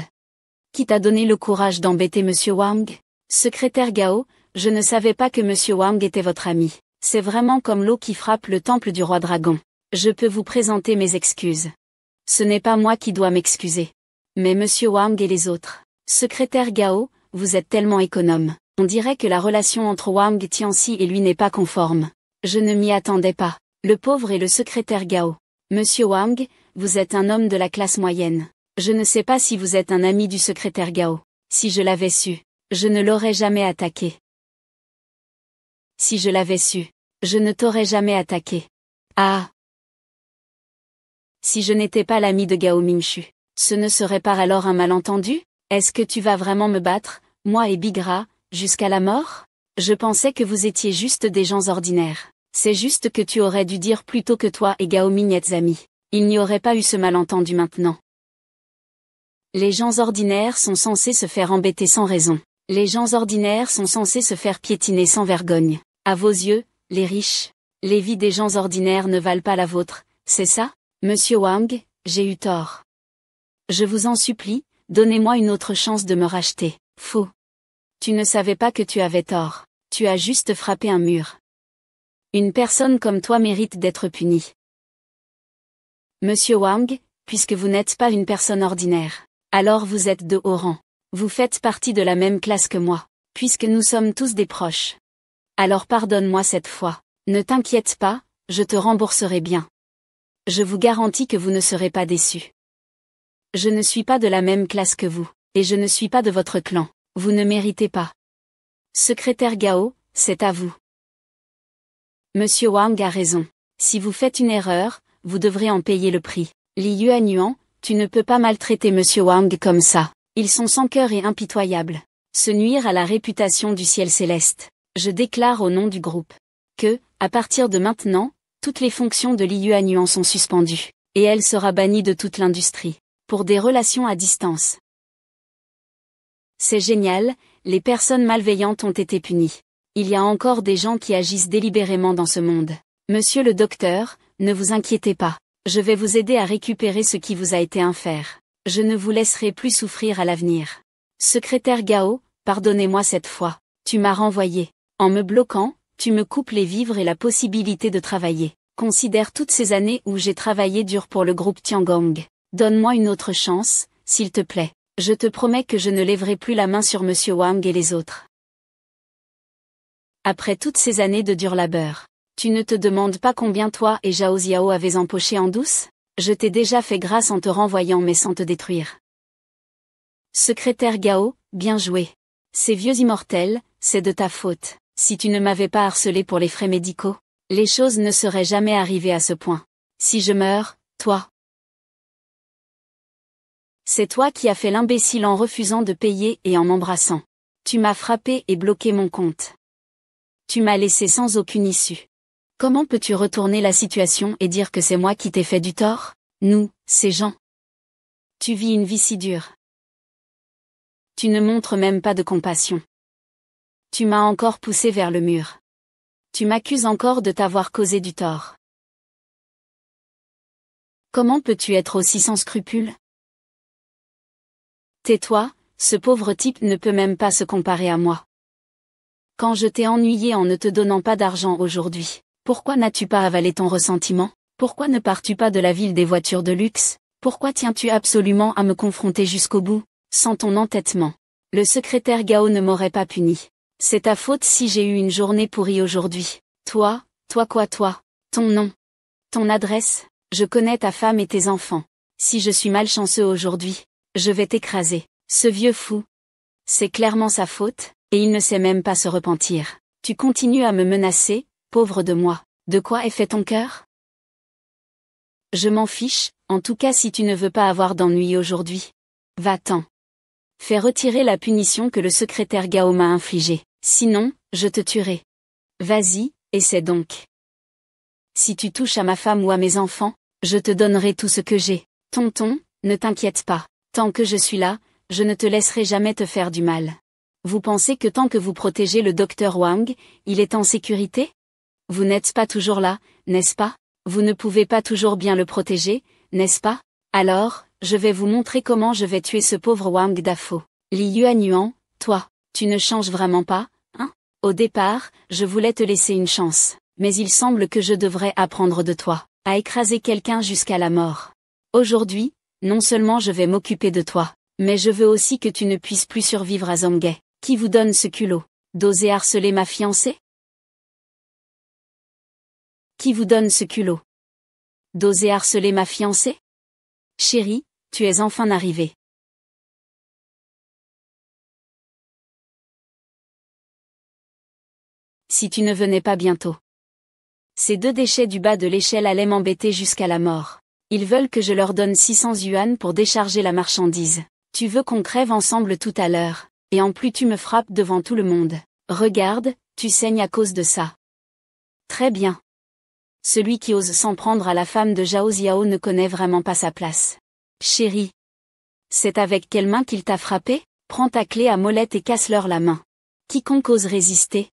Qui t'a donné le courage d'embêter Monsieur Wang? Secrétaire Gao, je ne savais pas que Monsieur Wang était votre ami. C'est vraiment comme l'eau qui frappe le temple du roi dragon. Je peux vous présenter mes excuses. Ce n'est pas moi qui dois m'excuser. Mais Monsieur Wang et les autres. Secrétaire Gao, vous êtes tellement économe. On dirait que la relation entre Wang Tianxi et lui n'est pas conforme. Je ne m'y attendais pas. Le pauvre et le secrétaire Gao. Monsieur Wang, vous êtes un homme de la classe moyenne. Je ne sais pas si vous êtes un ami du secrétaire Gao. Si je l'avais su, je ne l'aurais jamais attaqué. Si je l'avais su, je ne t'aurais jamais attaqué. Ah! Si je n'étais pas l'ami de Gao Mingxu, ce ne serait pas alors un malentendu? Est-ce que tu vas vraiment me battre, moi et Bigra, jusqu'à la mort? Je pensais que vous étiez juste des gens ordinaires. C'est juste que tu aurais dû dire plutôt que toi et Gao Ming êtes amis. Il n'y aurait pas eu ce malentendu maintenant. Les gens ordinaires sont censés se faire embêter sans raison. Les gens ordinaires sont censés se faire piétiner sans vergogne. À vos yeux, les riches, les vies des gens ordinaires ne valent pas la vôtre, c'est ça? Monsieur Wang, j'ai eu tort. Je vous en supplie, donnez-moi une autre chance de me racheter. Faux. Tu ne savais pas que tu avais tort. Tu as juste frappé un mur. Une personne comme toi mérite d'être punie. Monsieur Wang, puisque vous n'êtes pas une personne ordinaire, alors vous êtes de haut rang. Vous faites partie de la même classe que moi, puisque nous sommes tous des proches. Alors pardonne-moi cette fois. Ne t'inquiète pas, je te rembourserai bien. Je vous garantis que vous ne serez pas déçus. Je ne suis pas de la même classe que vous, et je ne suis pas de votre clan. Vous ne méritez pas. Secrétaire Gao, c'est à vous. Monsieur Wang a raison. Si vous faites une erreur, vous devrez en payer le prix. Li Yuanyuan, tu ne peux pas maltraiter Monsieur Wang comme ça. Ils sont sans cœur et impitoyables. Se nuire à la réputation du ciel céleste. Je déclare au nom du groupe que, à partir de maintenant, toutes les fonctions de Li Yuanyuan sont suspendues, et elle sera bannie de toute l'industrie, pour des relations à distance. C'est génial, les personnes malveillantes ont été punies. Il y a encore des gens qui agissent délibérément dans ce monde. Monsieur le docteur, ne vous inquiétez pas. Je vais vous aider à récupérer ce qui vous a été infère. Je ne vous laisserai plus souffrir à l'avenir. Secrétaire Gao, pardonnez-moi cette fois. Tu m'as renvoyé. En me bloquant, tu me coupes les vivres et la possibilité de travailler. Considère toutes ces années où j'ai travaillé dur pour le groupe Tiangong. Donne-moi une autre chance, s'il te plaît. Je te promets que je ne lèverai plus la main sur Monsieur Wang et les autres. Après toutes ces années de dur labeur, tu ne te demandes pas combien toi et Zhao Ziao avez empoché en douce? Je t'ai déjà fait grâce en te renvoyant mais sans te détruire. Secrétaire Gao, bien joué. Ces vieux immortels, c'est de ta faute. Si tu ne m'avais pas harcelé pour les frais médicaux, les choses ne seraient jamais arrivées à ce point. Si je meurs, toi. C'est toi qui as fait l'imbécile en refusant de payer et en m'embrassant. Tu m'as frappé et bloqué mon compte. Tu m'as laissé sans aucune issue. Comment peux-tu retourner la situation et dire que c'est moi qui t'ai fait du tort? Nous, ces gens. Tu vis une vie si dure. Tu ne montres même pas de compassion. Tu m'as encore poussé vers le mur. Tu m'accuses encore de t'avoir causé du tort. Comment peux-tu être aussi sans scrupules? Tais-toi, ce pauvre type ne peut même pas se comparer à moi. Quand je t'ai ennuyé en ne te donnant pas d'argent aujourd'hui, pourquoi n'as-tu pas avalé ton ressentiment? Pourquoi ne pars-tu pas de la ville des voitures de luxe? Pourquoi tiens-tu absolument à me confronter jusqu'au bout, sans ton entêtement? Le secrétaire Gao ne m'aurait pas puni. C'est ta faute si j'ai eu une journée pourrie aujourd'hui. Toi quoi toi? Ton nom? Ton adresse? Je connais ta femme et tes enfants. Si je suis malchanceux aujourd'hui, je vais t'écraser. Ce vieux fou. C'est clairement sa faute, et il ne sait même pas se repentir. Tu continues à me menacer, pauvre de moi. De quoi est fait ton cœur? Je m'en fiche, en tout cas si tu ne veux pas avoir d'ennui aujourd'hui. Va-t'en. Fais retirer la punition que le secrétaire Gao m'a infligée. Sinon, je te tuerai. Vas-y, essaie donc. Si tu touches à ma femme ou à mes enfants, je te donnerai tout ce que j'ai. Tonton, ne t'inquiète pas. Tant que je suis là, je ne te laisserai jamais te faire du mal. Vous pensez que tant que vous protégez le docteur Wang, il est en sécurité? Vous n'êtes pas toujours là, n'est-ce pas? Vous ne pouvez pas toujours bien le protéger, n'est-ce pas? Alors, je vais vous montrer comment je vais tuer ce pauvre Wang Dafo. Li Yuanyuan, toi, tu ne changes vraiment pas, hein? Au départ, je voulais te laisser une chance, mais il semble que je devrais apprendre de toi, à écraser quelqu'un jusqu'à la mort. Aujourd'hui, non seulement je vais m'occuper de toi, mais je veux aussi que tu ne puisses plus survivre à Zhonghe. Qui vous donne ce culot d'oser harceler ma fiancée? Qui vous donne ce culot d'oser harceler ma fiancée? Chérie, tu es enfin arrivée. Si tu ne venais pas bientôt. Ces deux déchets du bas de l'échelle allaient m'embêter jusqu'à la mort. Ils veulent que je leur donne 600 yuan pour décharger la marchandise. Tu veux qu'on crève ensemble tout à l'heure, et en plus tu me frappes devant tout le monde. Regarde, tu saignes à cause de ça. Très bien. Celui qui ose s'en prendre à la femme de Zhao Ziao ne connaît vraiment pas sa place. Chérie. C'est avec quelle main qu'il t'a frappé? Prends ta clé à molette et casse-leur la main. Quiconque ose résister.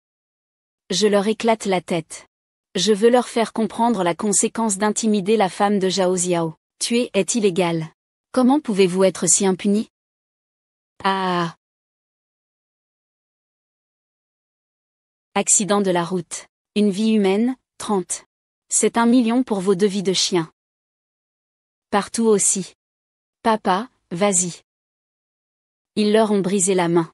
Je leur éclate la tête. Je veux leur faire comprendre la conséquence d'intimider la femme de Zhao Ziao. Tuer est illégal. Comment pouvez-vous être si impunis? Ah. Accident de la route. Une vie humaine, 30. C'est 1 million pour vos 2 vies de chien. Partout aussi. Papa, vas-y. Ils leur ont brisé la main.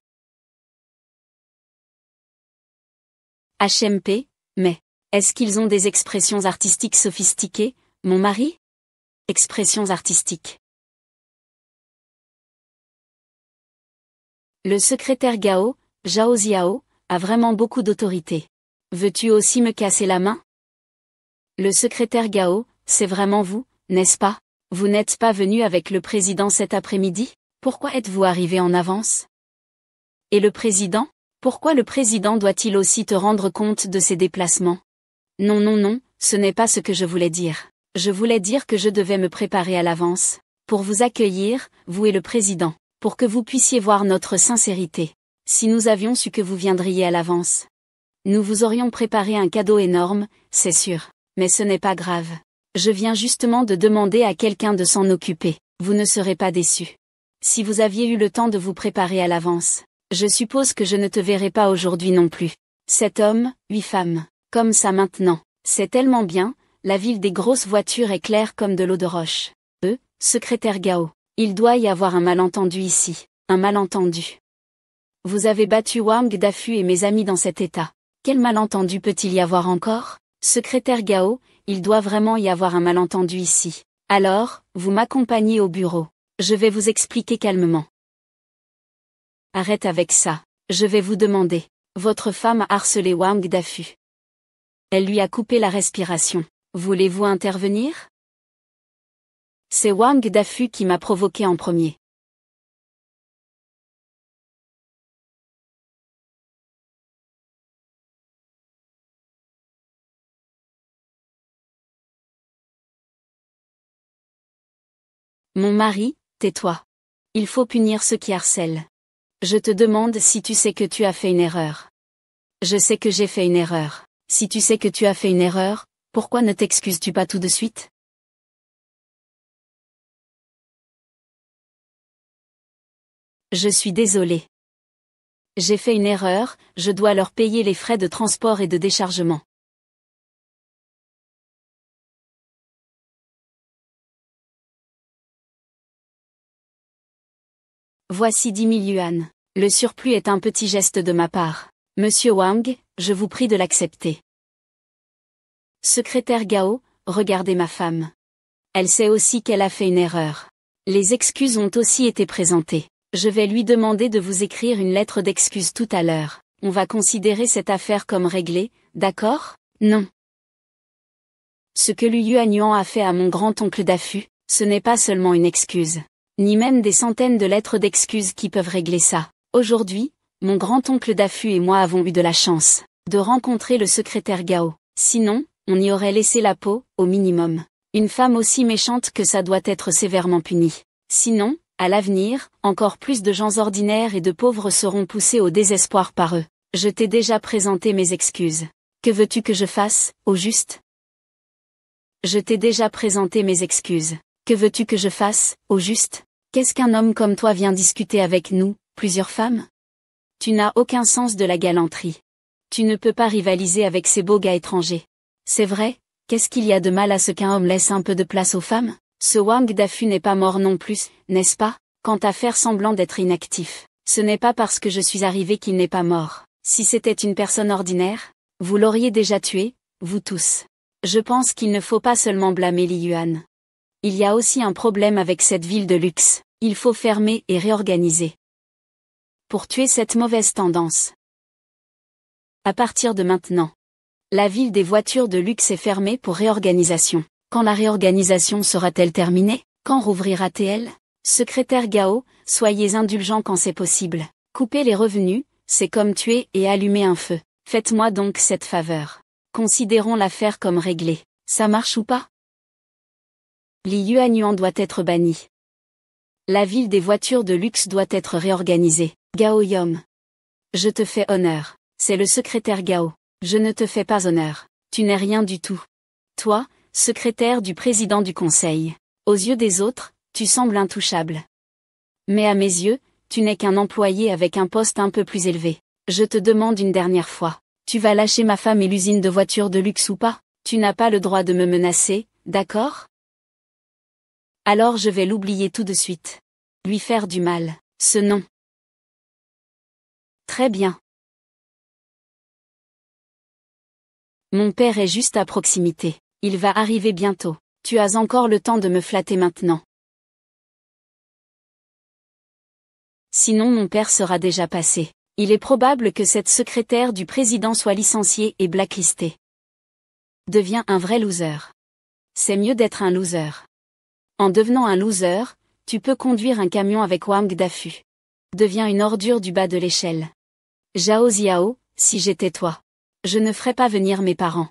HMP, mais, est-ce qu'ils ont des expressions artistiques sophistiquées, mon mari? Expressions artistiques. Le secrétaire Gao, Zhao Ziao, a vraiment beaucoup d'autorité. Veux-tu aussi me casser la main? Le secrétaire Gao, c'est vraiment vous, n'est-ce pas? Vous n'êtes pas venu avec le président cet après-midi? Pourquoi êtes-vous arrivé en avance? Et le président? Pourquoi le président doit-il aussi te rendre compte de ses déplacements? Non, ce n'est pas ce que je voulais dire. Je voulais dire que je devais me préparer à l'avance, pour vous accueillir, vous et le président, pour que vous puissiez voir notre sincérité. Si nous avions su que vous viendriez à l'avance, nous vous aurions préparé un cadeau énorme, c'est sûr, mais ce n'est pas grave. Je viens justement de demander à quelqu'un de s'en occuper, vous ne serez pas déçus. Si vous aviez eu le temps de vous préparer à l'avance, je suppose que je ne te verrai pas aujourd'hui non plus. 7 hommes, 8 femmes, comme ça maintenant, c'est tellement bien, la ville des grosses voitures est claire comme de l'eau de roche. Secrétaire Gao, il doit y avoir un malentendu ici, un malentendu. Vous avez battu Wang Dafu et mes amis dans cet état. Quel malentendu peut-il y avoir encore? Secrétaire Gao, il doit vraiment y avoir un malentendu ici. Alors, vous m'accompagnez au bureau. Je vais vous expliquer calmement. Arrête avec ça, je vais vous demander. Votre femme a harcelé Wang Dafu. Elle lui a coupé la respiration. Voulez-vous intervenir? C'est Wang Dafu qui m'a provoqué en premier. Mon mari, tais-toi. Il faut punir ceux qui harcèlent. Je te demande si tu sais que tu as fait une erreur. Je sais que j'ai fait une erreur. Si tu sais que tu as fait une erreur, pourquoi ne t'excuses-tu pas tout de suite? Je suis désolé. J'ai fait une erreur, je dois leur payer les frais de transport et de déchargement. Voici 10 000 yuan. Le surplus est un petit geste de ma part. Monsieur Wang, je vous prie de l'accepter. Secrétaire Gao, regardez ma femme. Elle sait aussi qu'elle a fait une erreur. Les excuses ont aussi été présentées. Je vais lui demander de vous écrire une lettre d'excuse tout à l'heure. On va considérer cette affaire comme réglée, d'accord? Non. Ce que Lu Yuanyuan a fait à mon grand-oncle Dafu, ce n'est pas seulement une excuse. Ni même des centaines de lettres d'excuses qui peuvent régler ça. Aujourd'hui, mon grand-oncle Dafu et moi avons eu de la chance de rencontrer le secrétaire Gao. Sinon, on y aurait laissé la peau, au minimum. Une femme aussi méchante que ça doit être sévèrement punie. Sinon, à l'avenir, encore plus de gens ordinaires et de pauvres seront poussés au désespoir par eux. Je t'ai déjà présenté mes excuses. Que veux-tu que je fasse, au juste? Je t'ai déjà présenté mes excuses. Que veux-tu que je fasse, au juste? Qu'est-ce qu'un homme comme toi vient discuter avec nous, plusieurs femmes? Tu n'as aucun sens de la galanterie. Tu ne peux pas rivaliser avec ces beaux gars étrangers. C'est vrai, qu'est-ce qu'il y a de mal à ce qu'un homme laisse un peu de place aux femmes? Ce Wang Dafu n'est pas mort non plus, n'est-ce pas? Quant à faire semblant d'être inactif, ce n'est pas parce que je suis arrivé qu'il n'est pas mort. Si c'était une personne ordinaire, vous l'auriez déjà tué, vous tous. Je pense qu'il ne faut pas seulement blâmer Li Yuan. Il y a aussi un problème avec cette ville de luxe. Il faut fermer et réorganiser. Pour tuer cette mauvaise tendance. À partir de maintenant, la ville des voitures de luxe est fermée pour réorganisation. Quand la réorganisation sera-t-elle terminée? Quand rouvrira-t-elle? Secrétaire Gao, soyez indulgent quand c'est possible. Couper les revenus, c'est comme tuer et allumer un feu. Faites-moi donc cette faveur. Considérons l'affaire comme réglée. Ça marche ou pas? Li Yuanyuan doit être banni. La ville des voitures de luxe doit être réorganisée. Gao Yom. Je te fais honneur. C'est le secrétaire Gao. Je ne te fais pas honneur. Tu n'es rien du tout. Toi, secrétaire du président du conseil. Aux yeux des autres, tu sembles intouchable. Mais à mes yeux, tu n'es qu'un employé avec un poste un peu plus élevé. Je te demande une dernière fois. Tu vas lâcher ma femme et l'usine de voitures de luxe ou pas? Tu n'as pas le droit de me menacer, d'accord? Alors je vais l'oublier tout de suite. Lui faire du mal, ce nom. Très bien. Mon père est juste à proximité. Il va arriver bientôt. Tu as encore le temps de me flatter maintenant. Sinon mon père sera déjà passé. Il est probable que cette secrétaire du président soit licenciée et blacklistée. Deviens un vrai loser. C'est mieux d'être un loser. En devenant un loser, tu peux conduire un camion avec Wang Dafu. Deviens une ordure du bas de l'échelle. Zhao Ziao, si j'étais toi. Je ne ferais pas venir mes parents.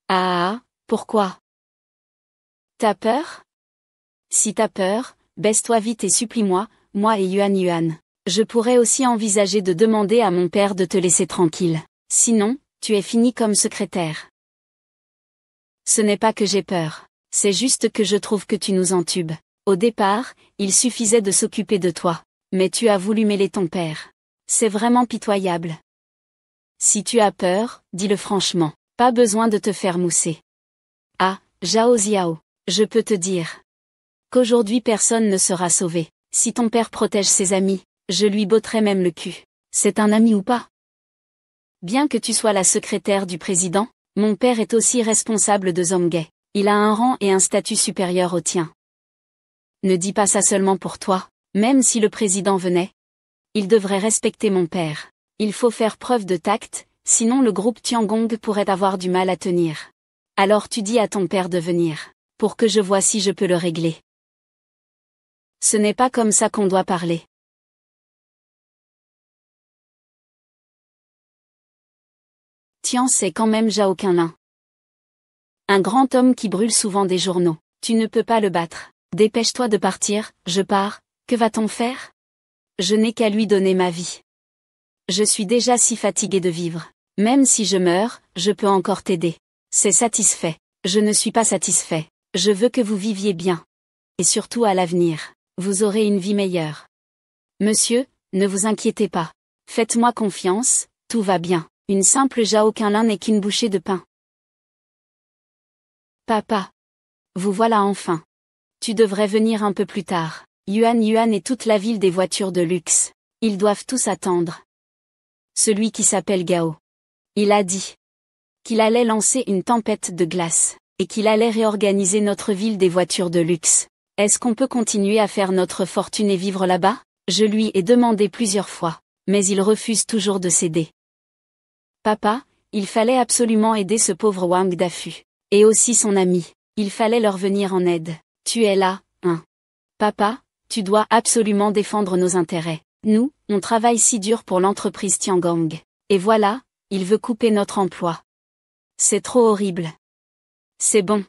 Ah, pourquoi? T'as peur? Si t'as peur, baisse-toi vite et supplie-moi, moi et Yuan. Je pourrais aussi envisager de demander à mon père de te laisser tranquille. Sinon, tu es fini comme secrétaire. Ce n'est pas que j'ai peur. C'est juste que je trouve que tu nous entubes. Au départ, il suffisait de s'occuper de toi. Mais tu as voulu mêler ton père. C'est vraiment pitoyable. Si tu as peur, dis-le franchement. Pas besoin de te faire mousser. Ah, Zhao Ziao, je peux te dire qu'aujourd'hui personne ne sera sauvé. Si ton père protège ses amis, je lui botterai même le cul. C'est un ami ou pas? Bien que tu sois la secrétaire du président, mon père est aussi responsable de Zhonghe. Il a un rang et un statut supérieur au tien. Ne dis pas ça seulement pour toi, même si le président venait. Il devrait respecter mon père. Il faut faire preuve de tact, sinon le groupe Tiangong pourrait avoir du mal à tenir. Alors tu dis à ton père de venir, pour que je vois si je peux le régler. Ce n'est pas comme ça qu'on doit parler. Tian c'est quand même Zhao Qinlin. Un grand homme qui brûle souvent des journaux. Tu ne peux pas le battre. Dépêche-toi de partir, je pars, que va-t-on faire? Je n'ai qu'à lui donner ma vie. Je suis déjà si fatigué de vivre. Même si je meurs, je peux encore t'aider. C'est satisfait. Je ne suis pas satisfait. Je veux que vous viviez bien. Et surtout à l'avenir, vous aurez une vie meilleure. Monsieur, ne vous inquiétez pas. Faites-moi confiance, tout va bien. Une simple Zhao Qinlin n'est qu'une bouchée de pain. Papa. Vous voilà enfin. Tu devrais venir un peu plus tard. Yuan et toute la ville des voitures de luxe. Ils doivent tous attendre. Celui qui s'appelle Gao. Il a dit qu'il allait lancer une tempête de glace, et qu'il allait réorganiser notre ville des voitures de luxe. Est-ce qu'on peut continuer à faire notre fortune et vivre là-bas? Je lui ai demandé plusieurs fois, mais il refuse toujours de céder. Papa, il fallait absolument aider ce pauvre Wang Dafu. Et aussi son ami. Il fallait leur venir en aide. Tu es là, hein? Papa, tu dois absolument défendre nos intérêts. Nous, on travaille si dur pour l'entreprise Tiangong. Et voilà, il veut couper notre emploi. C'est trop horrible. C'est bon.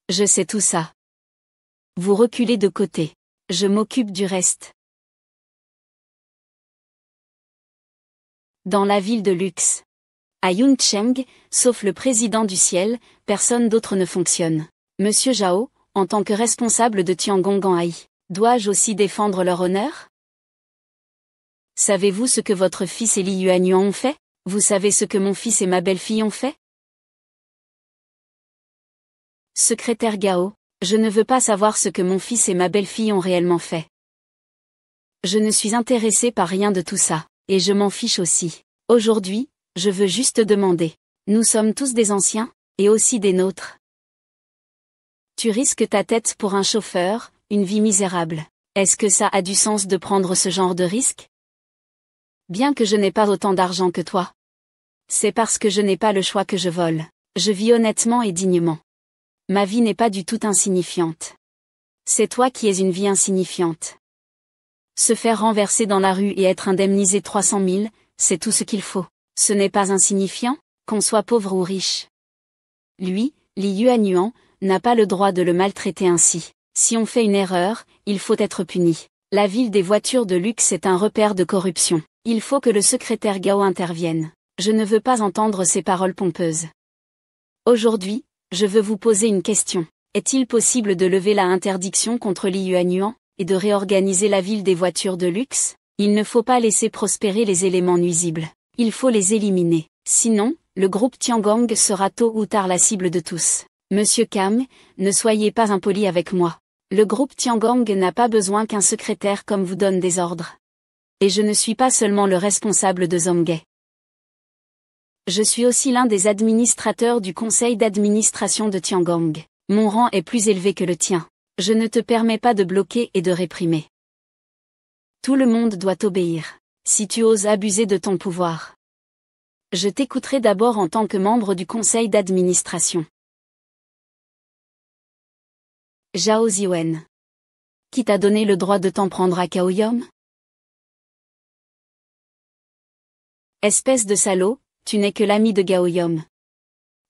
Je sais tout ça. Vous reculez de côté. Je m'occupe du reste. Dans la ville de luxe. À Yuncheng, sauf le président du ciel, personne d'autre ne fonctionne. Monsieur Zhao, en tant que responsable de Tiangong en Haï, dois-je aussi défendre leur honneur? Savez-vous ce que votre fils et Li Yuanyuan ont fait? Vous savez ce que mon fils et ma belle-fille ont fait? Secrétaire Gao, je ne veux pas savoir ce que mon fils et ma belle-fille ont réellement fait. Je ne suis intéressé par rien de tout ça, et je m'en fiche aussi. Aujourd'hui, je veux juste demander. Nous sommes tous des anciens, et aussi des nôtres. Tu risques ta tête pour un chauffeur, une vie misérable. Est-ce que ça a du sens de prendre ce genre de risque? Bien que je n'ai pas autant d'argent que toi. C'est parce que je n'ai pas le choix que je vole. Je vis honnêtement et dignement. Ma vie n'est pas du tout insignifiante. C'est toi qui es une vie insignifiante. Se faire renverser dans la rue et être indemnisé 300 000, c'est tout ce qu'il faut. Ce n'est pas insignifiant, qu'on soit pauvre ou riche. Lui, Li Yuanyuan, n'a pas le droit de le maltraiter ainsi. Si on fait une erreur, il faut être puni. La ville des voitures de luxe est un repère de corruption. Il faut que le secrétaire Gao intervienne. Je ne veux pas entendre ces paroles pompeuses. Aujourd'hui, je veux vous poser une question. Est-il possible de lever la interdiction contre Li Yuanyuan, et de réorganiser la ville des voitures de luxe? Il ne faut pas laisser prospérer les éléments nuisibles. Il faut les éliminer. Sinon, le groupe Tiangong sera tôt ou tard la cible de tous. Monsieur Kam, ne soyez pas impoli avec moi. Le groupe Tiangong n'a pas besoin qu'un secrétaire comme vous donne des ordres. Et je ne suis pas seulement le responsable de Zhonghe. Je suis aussi l'un des administrateurs du conseil d'administration de Tiangong. Mon rang est plus élevé que le tien. Je ne te permets pas de bloquer et de réprimer. Tout le monde doit obéir. Si tu oses abuser de ton pouvoir. Je t'écouterai d'abord en tant que membre du conseil d'administration. Zhao Ziwen. Qui t'a donné le droit de t'en prendre à Gaoyom? Espèce de salaud, tu n'es que l'ami de Gaoyom.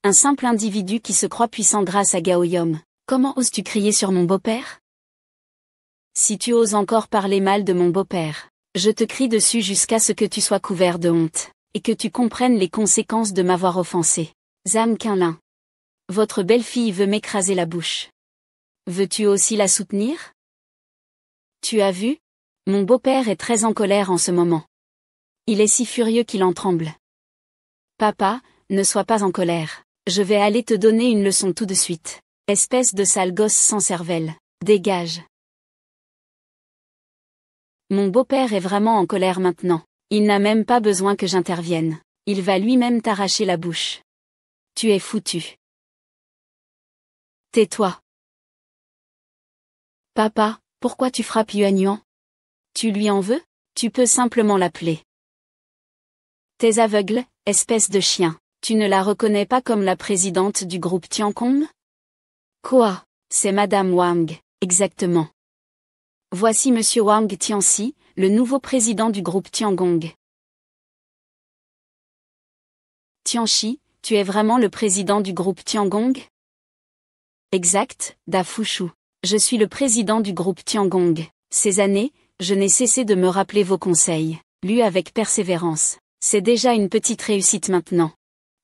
Un simple individu qui se croit puissant grâce à Gaoyom. Comment oses-tu crier sur mon beau-père? Si tu oses encore parler mal de mon beau-père, je te crie dessus jusqu'à ce que tu sois couvert de honte, et que tu comprennes les conséquences de m'avoir offensé. Zhao Qinlin. Votre belle-fille veut m'écraser la bouche. Veux-tu aussi la soutenir? Tu as vu? Mon beau-père est très en colère en ce moment. Il est si furieux qu'il en tremble. Papa, ne sois pas en colère. Je vais aller te donner une leçon tout de suite. Espèce de sale gosse sans cervelle. Dégage. Mon beau-père est vraiment en colère maintenant. Il n'a même pas besoin que j'intervienne. Il va lui-même t'arracher la bouche. Tu es foutu. Tais-toi. Papa, pourquoi tu frappes Yuanyuan? Tu lui en veux? Tu peux simplement l'appeler. T'es aveugle, espèce de chien. Tu ne la reconnais pas comme la présidente du groupe Tiangong? Quoi? C'est Madame Wang, exactement. Voici Monsieur Wang Tianxi, le nouveau président du groupe Tiangong. Tianxi, tu es vraiment le président du groupe Tiangong? Exact, Da Fushu. Je suis le président du groupe Tiangong. Ces années, Je n'ai cessé de me rappeler vos conseils, lus avec persévérance. C'est déjà une petite réussite maintenant.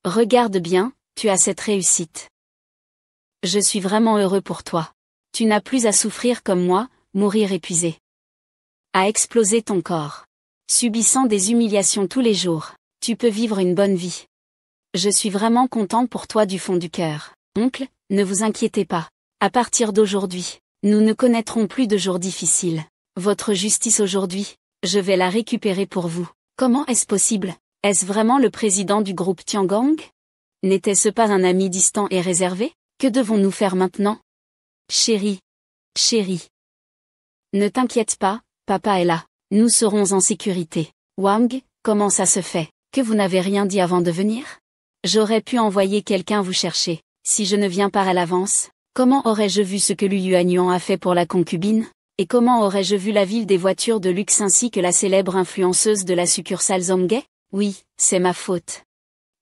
Regarde bien, tu as cette réussite. Je suis vraiment heureux pour toi. Tu n'as plus à souffrir comme moi, mourir épuisé. À exploser ton corps. Subissant des humiliations tous les jours, tu peux vivre une bonne vie. Je suis vraiment content pour toi du fond du cœur. Oncle, ne vous inquiétez pas. À partir d'aujourd'hui, nous ne connaîtrons plus de jours difficiles. Votre justice aujourd'hui, je vais la récupérer pour vous. Comment est-ce possible? Est-ce vraiment le président du groupe Tiangong? N'était-ce pas un ami distant et réservé? Que devons-nous faire maintenant? Chérie. Chérie. Ne t'inquiète pas, papa est là. Nous serons en sécurité. Wang, comment ça se fait, que vous n'avez rien dit avant de venir? J'aurais pu envoyer quelqu'un vous chercher. Si je ne viens pas à l'avance, comment aurais-je vu ce que Lu Yuanyuan a fait pour la concubine? Et comment aurais-je vu la ville des voitures de luxe ainsi que la célèbre influenceuse de la succursale Zhonghe? Oui, c'est ma faute.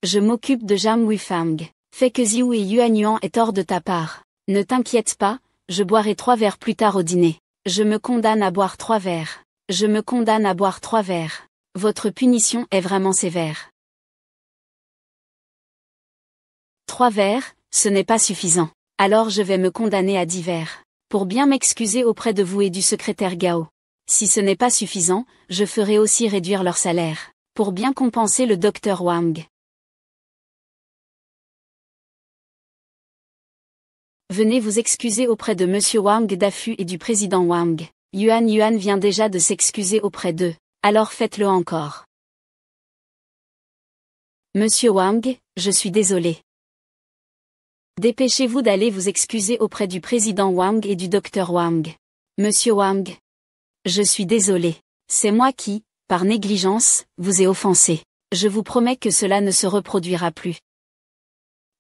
Je m'occupe de Zhang Weifang. Fais que Ziu et Yuanyuan est hors de ta part. Ne t'inquiète pas, je boirai 3 verres plus tard au dîner. Je me condamne à boire 3 verres. Je me condamne à boire 3 verres. Votre punition est vraiment sévère. 3 verres, ce n'est pas suffisant. Alors je vais me condamner à 10 verres. Pour bien m'excuser auprès de vous et du secrétaire Gao. Si ce n'est pas suffisant, je ferai aussi réduire leur salaire. Pour bien compenser le docteur Wang. Venez vous excuser auprès de Monsieur Wang Dafu et du président Wang. Yuan vient déjà de s'excuser auprès d'eux, alors faites-le encore. Monsieur Wang, je suis désolé. Dépêchez-vous d'aller vous excuser auprès du président Wang et du docteur Wang. Monsieur Wang. Je suis désolé. C'est moi qui, par négligence, vous ai offensé. Je vous promets que cela ne se reproduira plus.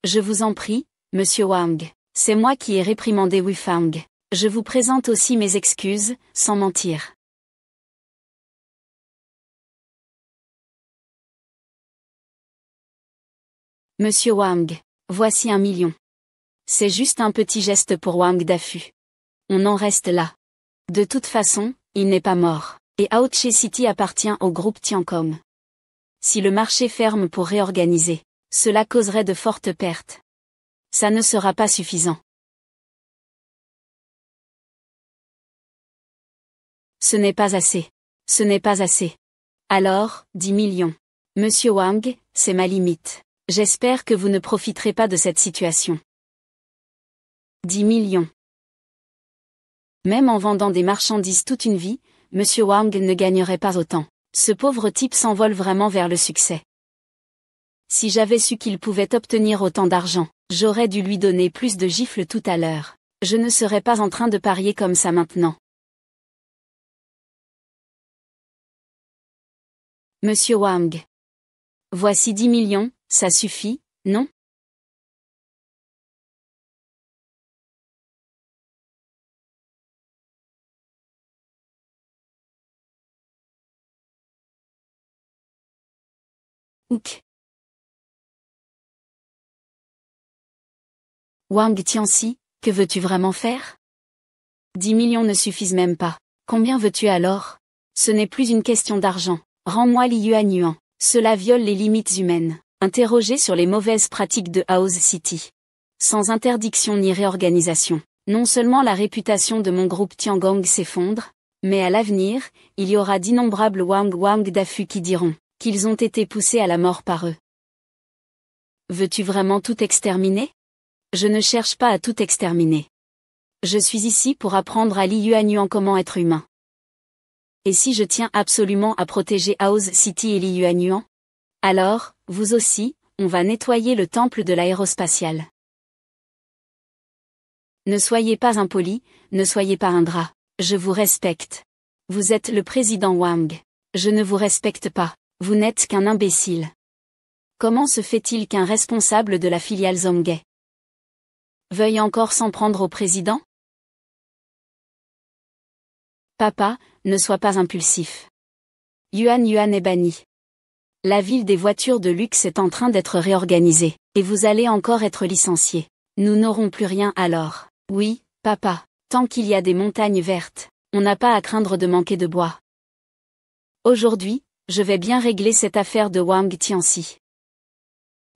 Je vous en prie, Monsieur Wang. C'est moi qui ai réprimandé Weifang. Je vous présente aussi mes excuses, sans mentir. Monsieur Wang, voici 1 million. C'est juste un petit geste pour Wang Dafu. On en reste là. De toute façon, il n'est pas mort, et Aoche City appartient au groupe Tiancom. Si le marché ferme pour réorganiser, cela causerait de fortes pertes. Ça ne sera pas suffisant. Ce n'est pas assez. Ce n'est pas assez. Alors, 10 millions. Monsieur Wang, c'est ma limite. J'espère que vous ne profiterez pas de cette situation. 10 millions. Même en vendant des marchandises toute une vie, Monsieur Wang ne gagnerait pas autant. Ce pauvre type s'envole vraiment vers le succès. Si j'avais su qu'il pouvait obtenir autant d'argent, j'aurais dû lui donner plus de gifles tout à l'heure. Je ne serais pas en train de parier comme ça maintenant. Monsieur Wang. Voici 10 millions, ça suffit, non? Ouk. Wang Tianxi, que veux-tu vraiment faire? 10 millions ne suffisent même pas. Combien veux-tu alors? Ce n'est plus une question d'argent. Rends-moi Li Yuanyuan. Cela viole les limites humaines. Interrogé sur les mauvaises pratiques de House City. Sans interdiction ni réorganisation, non seulement la réputation de mon groupe Tiangong s'effondre, mais à l'avenir, il y aura d'innombrables Wang Dafu qui diront qu'ils ont été poussés à la mort par eux. Veux-tu vraiment tout exterminer? Je ne cherche pas à tout exterminer. Je suis ici pour apprendre à Li Yuanyuan comment être humain. Et si je tiens absolument à protéger House City et Li Yuanyuan? Alors, vous aussi, on va nettoyer le temple de l'aérospatiale. Ne soyez pas impoli, ne soyez pas ingrat. Je vous respecte. Vous êtes le président Wang. Je ne vous respecte pas. Vous n'êtes qu'un imbécile. Comment se fait-il qu'un responsable de la filiale Zhonghe veuille encore s'en prendre au président? Papa, ne sois pas impulsif. Yuan est banni. La ville des voitures de luxe est en train d'être réorganisée, et vous allez encore être licencié. Nous n'aurons plus rien alors. Oui, papa, tant qu'il y a des montagnes vertes, On n'a pas à craindre de manquer de bois. Aujourd'hui, je vais bien régler cette affaire de Wang Tianxi.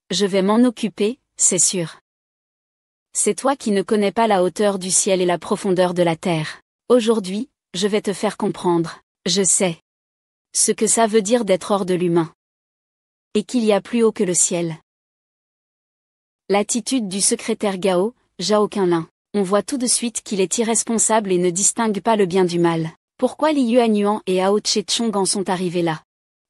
Je vais m'en occuper, c'est sûr. C'est toi qui ne connais pas la hauteur du ciel et la profondeur de la terre. Aujourd'hui, je vais te faire comprendre, je sais ce que ça veut dire d'être hors de l'humain. Et qu'il y a plus haut que le ciel. L'attitude du secrétaire Gao, Zhao Qinlin. On voit tout de suite qu'il est irresponsable et ne distingue pas le bien du mal. Pourquoi Li Yuanyuan et Hao Tse-chong en sont arrivés là?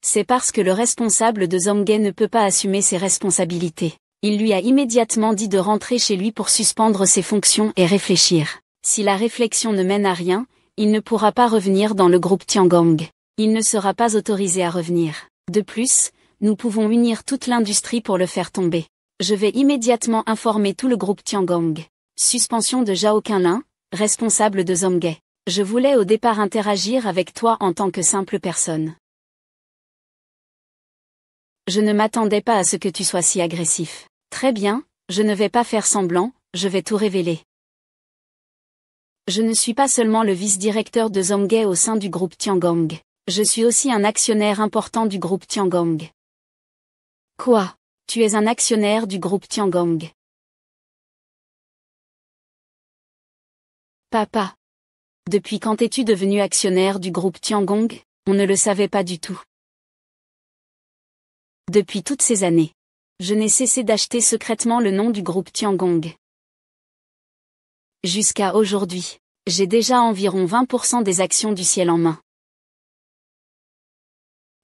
C'est parce que le responsable de Zhonghe ne peut pas assumer ses responsabilités. Il lui a immédiatement dit de rentrer chez lui pour suspendre ses fonctions et réfléchir. Si la réflexion ne mène à rien, il ne pourra pas revenir dans le groupe Tiangong. Il ne sera pas autorisé à revenir. De plus, nous pouvons unir toute l'industrie pour le faire tomber. Je vais immédiatement informer tout le groupe Tiangong. Suspension de Zhao Qinlin, responsable de Zhonghe. Je voulais au départ interagir avec toi en tant que simple personne. Je ne m'attendais pas à ce que tu sois si agressif. Très bien, je ne vais pas faire semblant, je vais tout révéler. Je ne suis pas seulement le vice-directeur de Zhonghe au sein du groupe Tiangong. Je suis aussi un actionnaire important du groupe Tiangong. Quoi? Tu es un actionnaire du groupe Tiangong? Papa. Depuis quand es-tu devenu actionnaire du groupe Tiangong? On ne le savait pas du tout. Depuis toutes ces années. Je n'ai cessé d'acheter secrètement le nom du groupe Tiangong. Jusqu'à aujourd'hui, j'ai déjà environ 20% des actions du ciel en main.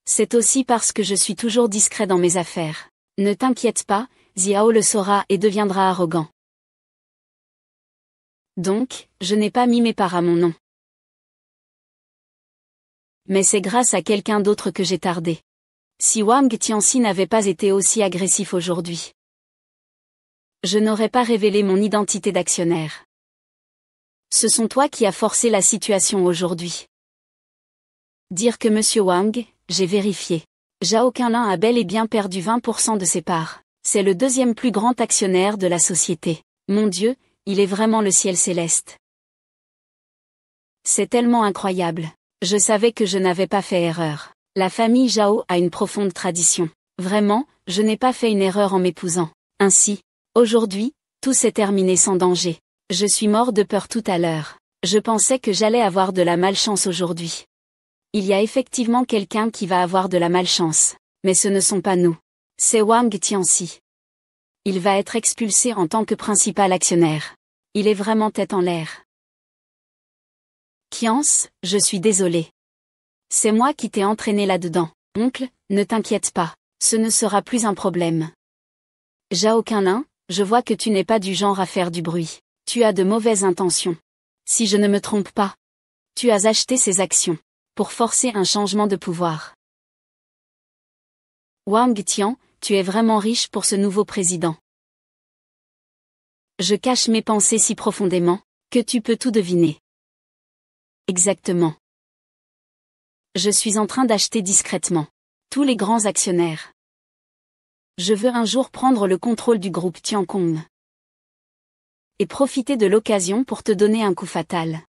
C'est aussi parce que je suis toujours discret dans mes affaires. Ne t'inquiète pas, Xiao le saura et deviendra arrogant. Donc, je n'ai pas mis mes parts à mon nom. Mais c'est grâce à quelqu'un d'autre que j'ai tardé. Si Wang Tianxi n'avait pas été aussi agressif aujourd'hui, je n'aurais pas révélé mon identité d'actionnaire. Ce sont toi qui as forcé la situation aujourd'hui. Dire que Monsieur Wang, j'ai vérifié. Zhao Qinlin a bel et bien perdu 20% de ses parts. C'est le deuxième plus grand actionnaire de la société. Mon Dieu, il est vraiment le ciel céleste. C'est tellement incroyable. Je savais que je n'avais pas fait erreur. La famille Zhao a une profonde tradition. Vraiment, je n'ai pas fait une erreur en m'épousant. Ainsi, aujourd'hui, tout s'est terminé sans danger. Je suis mort de peur tout à l'heure. Je pensais que j'allais avoir de la malchance aujourd'hui. Il y a effectivement quelqu'un qui va avoir de la malchance. Mais ce ne sont pas nous. C'est Wang Tianxi. Il va être expulsé en tant que principal actionnaire. Il est vraiment tête en l'air. Qians, je suis désolé. C'est moi qui t'ai entraîné là-dedans. Oncle, ne t'inquiète pas, ce ne sera plus un problème. Zhao Qinlin, je vois que tu n'es pas du genre à faire du bruit. Tu as de mauvaises intentions. Si je ne me trompe pas, tu as acheté ces actions pour forcer un changement de pouvoir. Wang Tian, tu es vraiment riche pour ce nouveau président. Je cache mes pensées si profondément, que tu peux tout deviner. Exactement. Je suis en train d'acheter discrètement tous les grands actionnaires. Je veux un jour prendre le contrôle du groupe Tiangong et profiter de l'occasion pour te donner un coup fatal.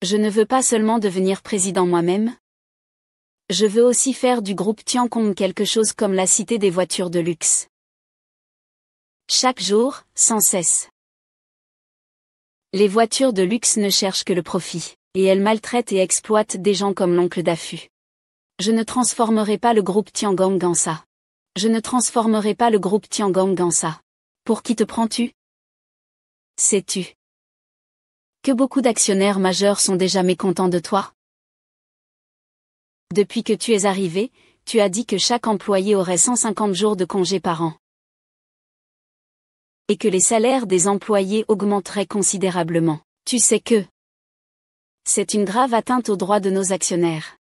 Je ne veux pas seulement devenir président moi-même. Je veux aussi faire du groupe Tiangong quelque chose comme la cité des voitures de luxe. Chaque jour, sans cesse. Les voitures de luxe ne cherchent que le profit, et elles maltraitent et exploitent des gens comme l'oncle Dafu. Je ne transformerai pas le groupe Tiangong en ça. Je ne transformerai pas le groupe Tiangong en ça. Pour qui te prends-tu? Sais-tu que beaucoup d'actionnaires majeurs sont déjà mécontents de toi? Depuis que tu es arrivé, tu as dit que chaque employé aurait 150 jours de congé par an. Et que les salaires des employés augmenteraient considérablement. Tu sais que c'est une grave atteinte aux droits de nos actionnaires.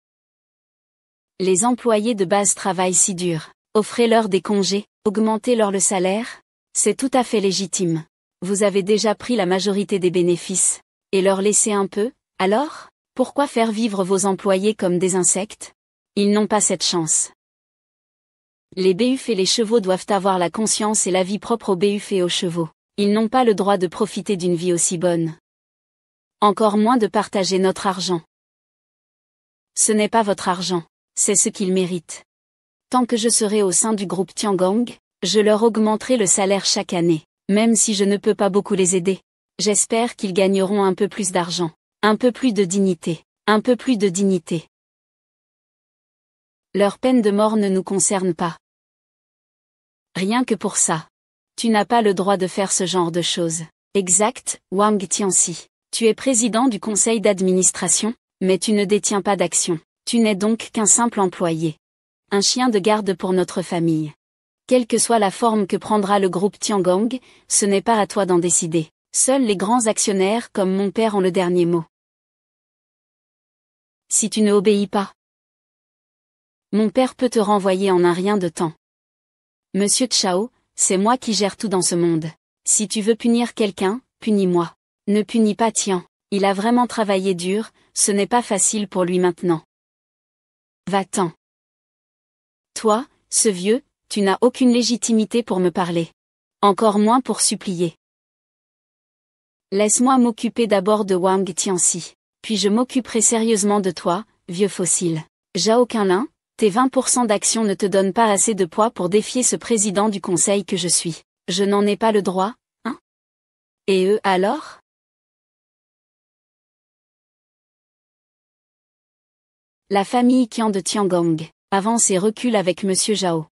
Les employés de base travaillent si dur. Offrez-leur des congés, augmentez-leur le salaire. C'est tout à fait légitime. Vous avez déjà pris la majorité des bénéfices. Et leur laisser un peu, alors? Pourquoi faire vivre vos employés comme des insectes? Ils n'ont pas cette chance. Les BUF et les chevaux doivent avoir la conscience et la vie propre aux BUF et aux chevaux. Ils n'ont pas le droit de profiter d'une vie aussi bonne. Encore moins de partager notre argent. Ce n'est pas votre argent, c'est ce qu'ils méritent. Tant que je serai au sein du groupe Tiangong, je leur augmenterai le salaire chaque année, même si je ne peux pas beaucoup les aider. J'espère qu'ils gagneront un peu plus d'argent, un peu plus de dignité, un peu plus de dignité. Leur peine de mort ne nous concerne pas. Rien que pour ça. Tu n'as pas le droit de faire ce genre de choses. Exact, Wang Tianxi. Tu es président du conseil d'administration, mais tu ne détiens pas d'actions. Tu n'es donc qu'un simple employé. Un chien de garde pour notre famille. Quelle que soit la forme que prendra le groupe Tiangong, ce n'est pas à toi d'en décider. Seuls les grands actionnaires comme mon père ont le dernier mot. Si tu ne obéis pas, mon père peut te renvoyer en un rien de temps. Monsieur Chao, c'est moi qui gère tout dans ce monde. Si tu veux punir quelqu'un, punis-moi. Ne punis pas Tian. Il a vraiment travaillé dur, ce n'est pas facile pour lui maintenant. Va-t'en. Toi, ce vieux, tu n'as aucune légitimité pour me parler. Encore moins pour supplier. Laisse-moi m'occuper d'abord de Wang Tianxi, puis je m'occuperai sérieusement de toi, vieux fossile. Zhao Qinlin, tes 20% d'actions ne te donnent pas assez de poids pour défier ce président du conseil que je suis. Je n'en ai pas le droit, hein? Et eux alors? La famille Qian de Tiangong, avance et recule avec Monsieur Zhao.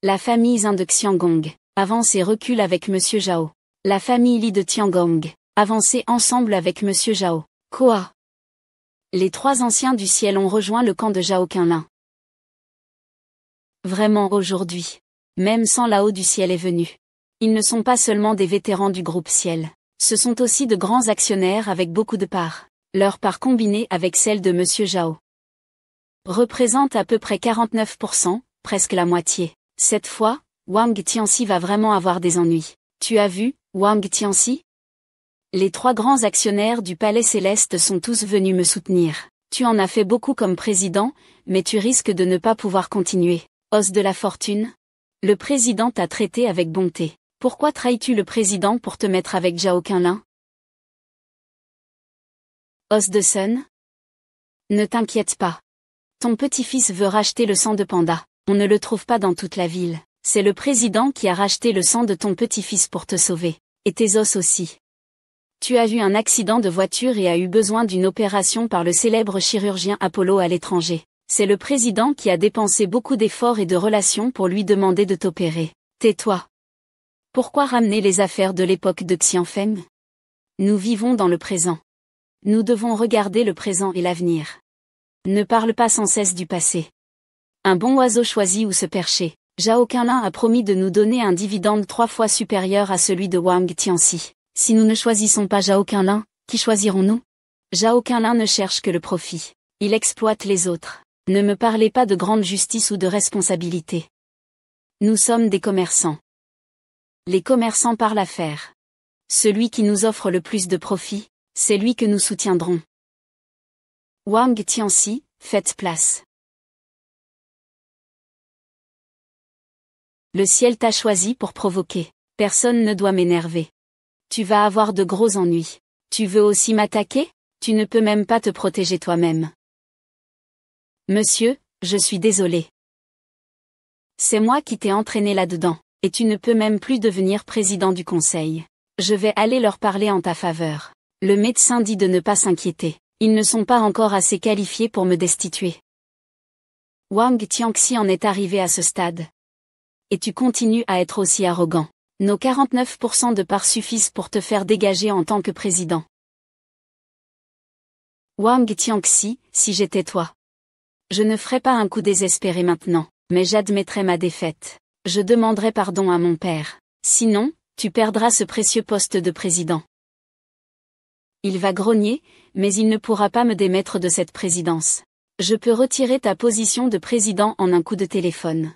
La famille Zin de Xiangong, avance et recule avec Monsieur Zhao. La famille Li de Tiangong, avancez ensemble avec Monsieur Zhao. Quoi? Les 3 anciens du ciel ont rejoint le camp de Zhao Qinlin. Vraiment aujourd'hui. Même sans là-haut du ciel est venu. Ils ne sont pas seulement des vétérans du groupe ciel. Ce sont aussi de grands actionnaires avec beaucoup de parts. Leur part combinée avec celle de Monsieur Zhao représente à peu près 49%, presque la moitié. Cette fois, Wang Tianxi va vraiment avoir des ennuis. Tu as vu, Wang Tianxi? Les 3 grands actionnaires du Palais Céleste sont tous venus me soutenir. Tu en as fait beaucoup comme président, mais tu risques de ne pas pouvoir continuer. Os de la fortune? Le président t'a traité avec bonté. Pourquoi trahis-tu le président pour te mettre avec Zhao Qinlin? Os de Sun? Ne t'inquiète pas. Ton petit-fils veut racheter le sang de panda. On ne le trouve pas dans toute la ville. C'est le président qui a racheté le sang de ton petit-fils pour te sauver. Et tes os aussi. Tu as eu un accident de voiture et as eu besoin d'une opération par le célèbre chirurgien Apollo à l'étranger. C'est le président qui a dépensé beaucoup d'efforts et de relations pour lui demander de t'opérer. Tais-toi. Pourquoi ramener les affaires de l'époque de Xianfeng? Nous vivons dans le présent. Nous devons regarder le présent et l'avenir. Ne parle pas sans cesse du passé. Un bon oiseau choisit où se percher. Zhao Qinlin a promis de nous donner un dividende 3 fois supérieur à celui de Wang Tianxi. Si nous ne choisissons pas Zhao Qinlin, qui choisirons-nous? Zhao Qinlin ne cherche que le profit. Il exploite les autres. Ne me parlez pas de grande justice ou de responsabilité. Nous sommes des commerçants. Les commerçants parlent affaires. Celui qui nous offre le plus de profit, c'est lui que nous soutiendrons. Wang Tianxi, faites place. Le ciel t'a choisi pour provoquer. Personne ne doit m'énerver. Tu vas avoir de gros ennuis. Tu veux aussi m'attaquer? Tu ne peux même pas te protéger toi-même. Monsieur, je suis désolé. C'est moi qui t'ai entraîné là-dedans, et tu ne peux même plus devenir président du conseil. Je vais aller leur parler en ta faveur. Le médecin dit de ne pas s'inquiéter. Ils ne sont pas encore assez qualifiés pour me destituer. Wang Tianxi en est arrivé à ce stade. Et tu continues à être aussi arrogant. Nos 49% de parts suffisent pour te faire dégager en tant que président. Wang Tianxi, si j'étais toi. Je ne ferais pas un coup désespéré maintenant, mais j'admettrais ma défaite. Je demanderai pardon à mon père. Sinon, tu perdras ce précieux poste de président. Il va grogner, mais il ne pourra pas me démettre de cette présidence. Je peux retirer ta position de président en un coup de téléphone.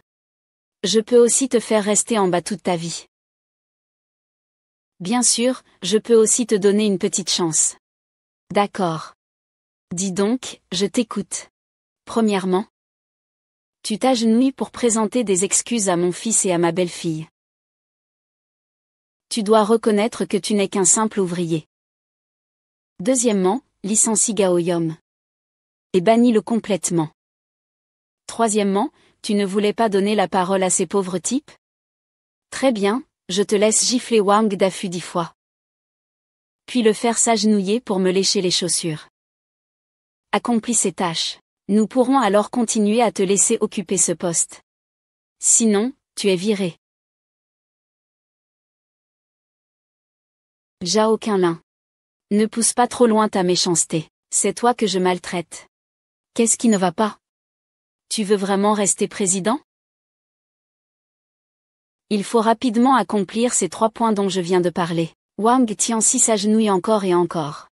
Je peux aussi te faire rester en bas toute ta vie. Bien sûr, je peux aussi te donner une petite chance. D'accord. Dis donc, je t'écoute. Premièrement, tu t'agenouilles pour présenter des excuses à mon fils et à ma belle-fille. Tu dois reconnaître que tu n'es qu'un simple ouvrier. Deuxièmement, licencie Gao Yom. Et bannis-le complètement. Troisièmement, tu ne voulais pas donner la parole à ces pauvres types? Très bien, je te laisse gifler Wang Dafu 10 fois. Puis le faire s'agenouiller pour me lécher les chaussures. Accomplis ces tâches. Nous pourrons alors continuer à te laisser occuper ce poste. Sinon, tu es viré. Zhao Qinlin. Ne pousse pas trop loin ta méchanceté. C'est toi que je maltraite. Qu'est-ce qui ne va pas? Tu veux vraiment rester président? Il faut rapidement accomplir ces 3 points dont je viens de parler. Wang Tianxi s'agenouille encore et encore.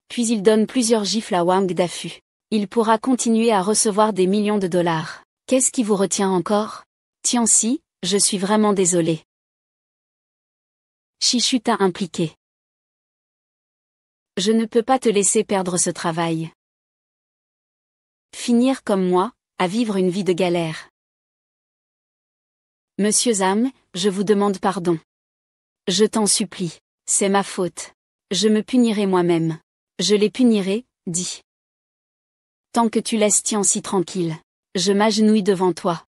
Puis il donne plusieurs gifles à Wang Dafu. Il pourra continuer à recevoir des millions de dollars. Qu'est-ce qui vous retient encore? Tianxi, je suis vraiment désolé. Chichuta impliqué. Je ne peux pas te laisser perdre ce travail. Finir comme moi, à vivre une vie de galère. Monsieur Zhang, je vous demande pardon. Je t'en supplie. C'est ma faute. Je me punirai moi-même. Je les punirai, dis. Tant que tu laisses Tianxi tranquille, je m'agenouille devant toi.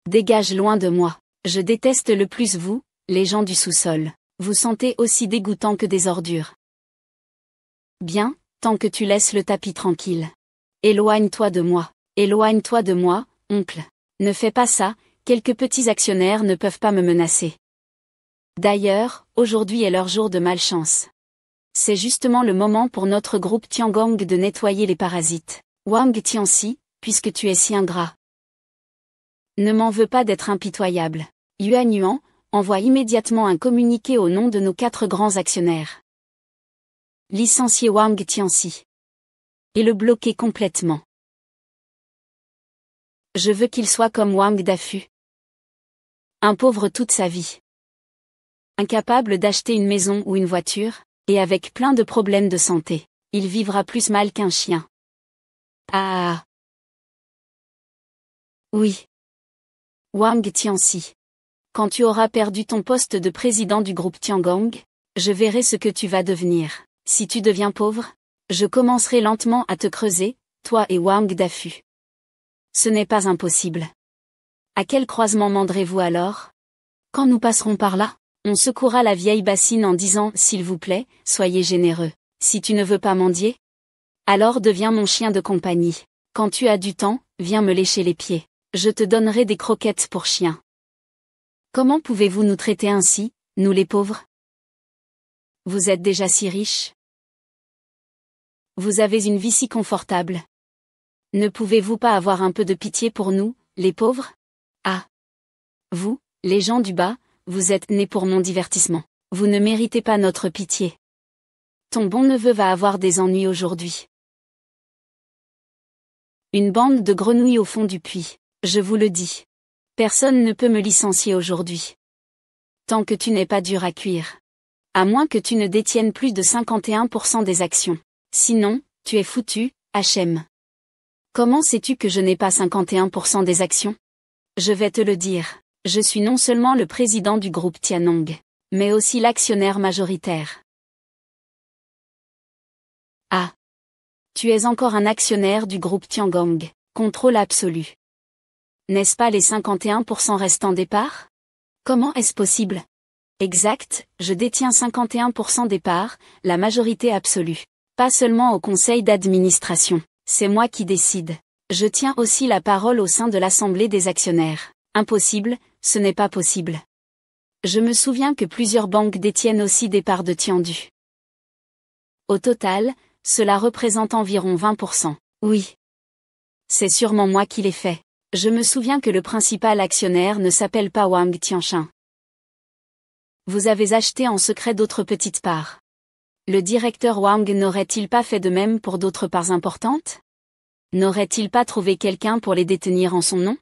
Dégage loin de moi. Je déteste le plus vous, les gens du sous-sol. Vous sentez aussi dégoûtant que des ordures. Bien, tant que tu laisses le tapis tranquille. Éloigne-toi de moi. Éloigne-toi de moi, oncle. Ne fais pas ça, quelques petits actionnaires ne peuvent pas me menacer. D'ailleurs, aujourd'hui est leur jour de malchance. C'est justement le moment pour notre groupe Tiangong de nettoyer les parasites. Wang Tianxi, puisque tu es si ingrat. Ne m'en veux pas d'être impitoyable. Yuan Yuan, envoie immédiatement un communiqué au nom de nos 4 grands actionnaires. Licencier Wang Tianxi. Et le bloquer complètement. Je veux qu'il soit comme Wang Dafu. Un pauvre toute sa vie. Incapable d'acheter une maison ou une voiture, et avec plein de problèmes de santé. Il vivra plus mal qu'un chien. Ah. Oui. Wang Tianxi. Quand tu auras perdu ton poste de président du groupe Tiangong, je verrai ce que tu vas devenir. Si tu deviens pauvre, je commencerai lentement à te creuser, toi et Wang Dafu. Ce n'est pas impossible. À quel croisement mendrez-vous alors? Quand nous passerons par là, on secourra la vieille bassine en disant « S'il vous plaît, soyez généreux. Si tu ne veux pas mendier, alors deviens mon chien de compagnie. Quand tu as du temps, viens me lécher les pieds. Je te donnerai des croquettes pour chien. » Comment pouvez-vous nous traiter ainsi, nous les pauvres? Vous êtes déjà si riches. Vous avez une vie si confortable. Ne pouvez-vous pas avoir un peu de pitié pour nous, les pauvres? Ah. Vous, les gens du bas, vous êtes nés pour mon divertissement. Vous ne méritez pas notre pitié. Ton bon neveu va avoir des ennuis aujourd'hui. Une bande de grenouilles au fond du puits, je vous le dis. Personne ne peut me licencier aujourd'hui. Tant que tu n'es pas dur à cuire. À moins que tu ne détiennes plus de 51% des actions. Sinon, tu es foutu, HM. Comment sais-tu que je n'ai pas 51% des actions? Je vais te le dire. Je suis non seulement le président du groupe Tianong, mais aussi l'actionnaire majoritaire. Ah. Tu es encore un actionnaire du groupe Tiangong, contrôle absolu. N'est-ce pas les 51% restants des parts? Comment est-ce possible? Exact, je détiens 51% des parts, la majorité absolue. Pas seulement au conseil d'administration, c'est moi qui décide. Je tiens aussi la parole au sein de l'assemblée des actionnaires. Impossible, ce n'est pas possible. Je me souviens que plusieurs banques détiennent aussi des parts de Tiandu. Au total, cela représente environ 20%. Oui. C'est sûrement moi qui l'ai fait. Je me souviens que le principal actionnaire ne s'appelle pas Wang Tianxin. Vous avez acheté en secret d'autres petites parts. Le directeur Wang n'aurait-il pas fait de même pour d'autres parts importantes? N'aurait-il pas trouvé quelqu'un pour les détenir en son nom?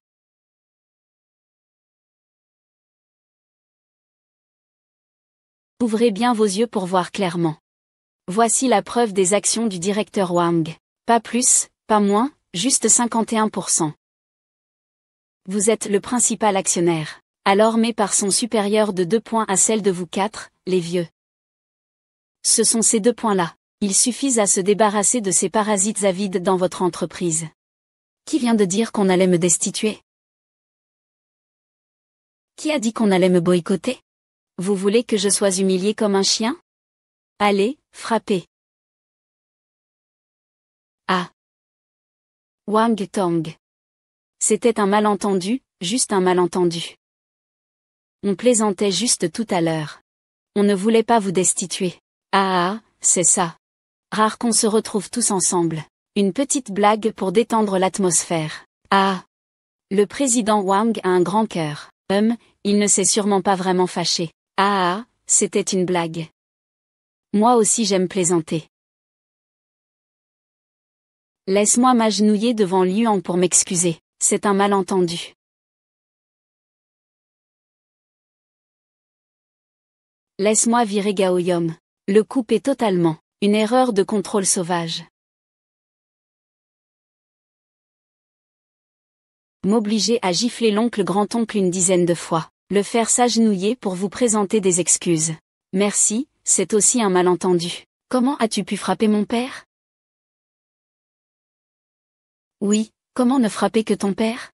Ouvrez bien vos yeux pour voir clairement. Voici la preuve des actions du directeur Wang. Pas plus, pas moins, juste 51%. Vous êtes le principal actionnaire. Alors mes parts sont supérieures de 2 points à celles de vous 4, les vieux. Ce sont ces 2 points-là. Il suffit à se débarrasser de ces parasites avides dans votre entreprise. Qui vient de dire qu'on allait me destituer? Qui a dit qu'on allait me boycotter? Vous voulez que je sois humilié comme un chien? Allez, frappez. Ah. Wang Tong. C'était un malentendu, juste un malentendu. On plaisantait juste tout à l'heure. On ne voulait pas vous destituer. Ah, c'est ça. Rare qu'on se retrouve tous ensemble. Une petite blague pour détendre l'atmosphère. Ah. Le président Wang a un grand cœur. Il ne s'est sûrement pas vraiment fâché. Ah, c'était une blague. Moi aussi j'aime plaisanter. Laisse-moi m'agenouiller devant Luan pour m'excuser. C'est un malentendu. Laisse-moi virer Gaoyom. Le couper totalement. Une erreur de contrôle sauvage. M'obliger à gifler l'oncle grand-oncle une dizaine de fois. Le faire s'agenouiller pour vous présenter des excuses. Merci, c'est aussi un malentendu. Comment as-tu pu frapper mon père? Oui, comment ne frapper que ton père?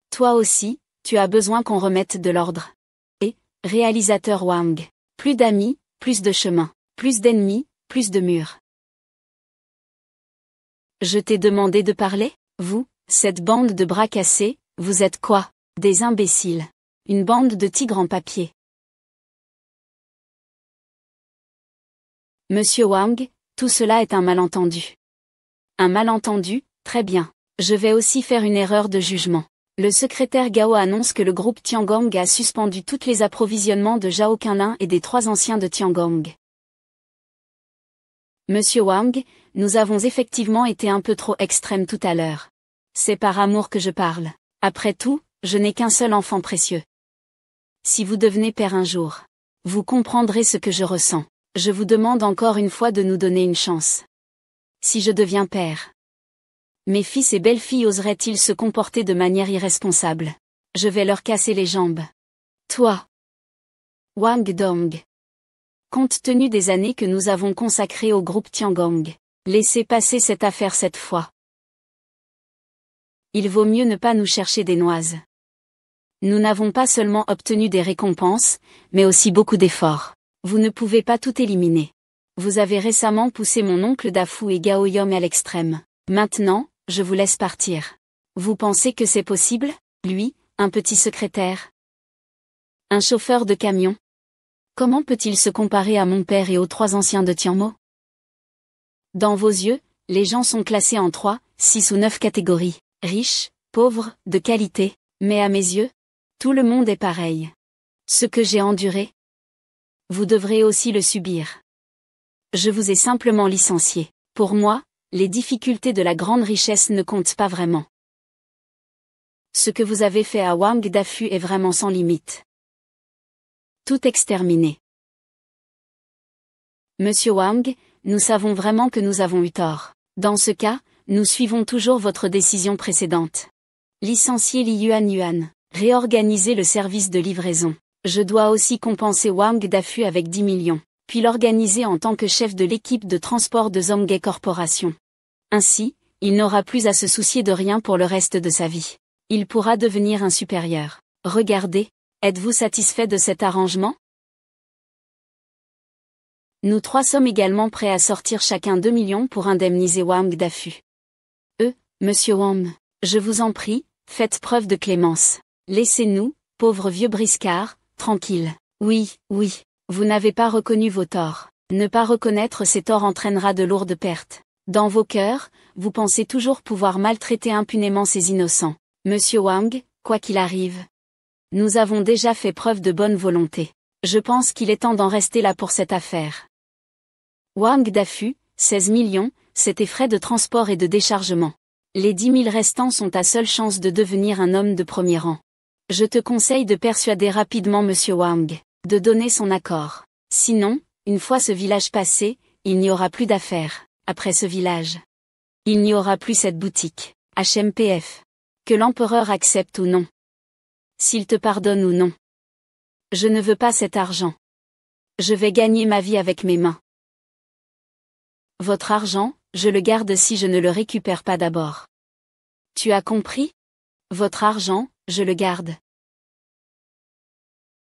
Toi aussi, tu as besoin qu'on remette de l'ordre. Et, réalisateur Wang. Plus d'amis, plus de chemin. Plus d'ennemis, plus de murs. Je t'ai demandé de parler, vous, cette bande de bras cassés, vous êtes quoi? Des imbéciles. Une bande de tigres en papier. Monsieur Wang, tout cela est un malentendu. Un malentendu, très bien. Je vais aussi faire une erreur de jugement. Le secrétaire Gao annonce que le groupe Tiangong a suspendu tous les approvisionnements de Zhao Qinlin et des 3 anciens de Tiangong. Monsieur Wang, nous avons effectivement été un peu trop extrêmes tout à l'heure. C'est par amour que je parle. Après tout, je n'ai qu'un seul enfant précieux. Si vous devenez père un jour, vous comprendrez ce que je ressens. Je vous demande encore une fois de nous donner une chance. Si je deviens père, mes fils et belles-filles oseraient-ils se comporter de manière irresponsable? Je vais leur casser les jambes. Toi, Wang Dong. Compte tenu des années que nous avons consacrées au groupe Tiangong, laissez passer cette affaire cette fois. Il vaut mieux ne pas nous chercher des noises. Nous n'avons pas seulement obtenu des récompenses, mais aussi beaucoup d'efforts. Vous ne pouvez pas tout éliminer. Vous avez récemment poussé mon oncle Dafu et Gaoyom à l'extrême. Maintenant, je vous laisse partir. Vous pensez que c'est possible, lui, un petit secrétaire? Un chauffeur de camion? Comment peut-il se comparer à mon père et aux 3 anciens de Tianmo? Dans vos yeux, les gens sont classés en 3, 6 ou 9 catégories. Riches, pauvres, de qualité, mais à mes yeux, tout le monde est pareil. Ce que j'ai enduré, vous devrez aussi le subir. Je vous ai simplement licencié. Pour moi, les difficultés de la grande richesse ne comptent pas vraiment. Ce que vous avez fait à Wang Dafu est vraiment sans limite. Tout exterminé. Monsieur Wang, nous savons vraiment que nous avons eu tort. Dans ce cas, nous suivons toujours votre décision précédente. Licencier Li Yuan. Réorganiser le service de livraison. Je dois aussi compenser Wang Dafu avec 10 millions, puis l'organiser en tant que chef de l'équipe de transport de Zhonghe Corporation. Ainsi, il n'aura plus à se soucier de rien pour le reste de sa vie. Il pourra devenir un supérieur. Regardez, êtes-vous satisfait de cet arrangement? Nous 3 sommes également prêts à sortir chacun 2 millions pour indemniser Wang Dafu. Monsieur Wang, je vous en prie, faites preuve de clémence. Laissez-nous, pauvres vieux briscards, tranquilles. Oui, vous n'avez pas reconnu vos torts. Ne pas reconnaître ces torts entraînera de lourdes pertes. Dans vos cœurs, vous pensez toujours pouvoir maltraiter impunément ces innocents. Monsieur Wang, quoi qu'il arrive, nous avons déjà fait preuve de bonne volonté. Je pense qu'il est temps d'en rester là pour cette affaire. Wang Dafu, 16 millions, c'était frais de transport et de déchargement. Les 10 000 restants sont ta seule chance de devenir un homme de premier rang. Je te conseille de persuader rapidement Monsieur Wang, de donner son accord. Sinon, une fois ce village passé, il n'y aura plus d'affaires. Après ce village, il n'y aura plus cette boutique, HMPF. Que l'empereur accepte ou non. S'il te pardonne ou non. Je ne veux pas cet argent. Je vais gagner ma vie avec mes mains. Votre argent, je le garde si je ne le récupère pas d'abord. Tu as compris? Votre argent, je le garde.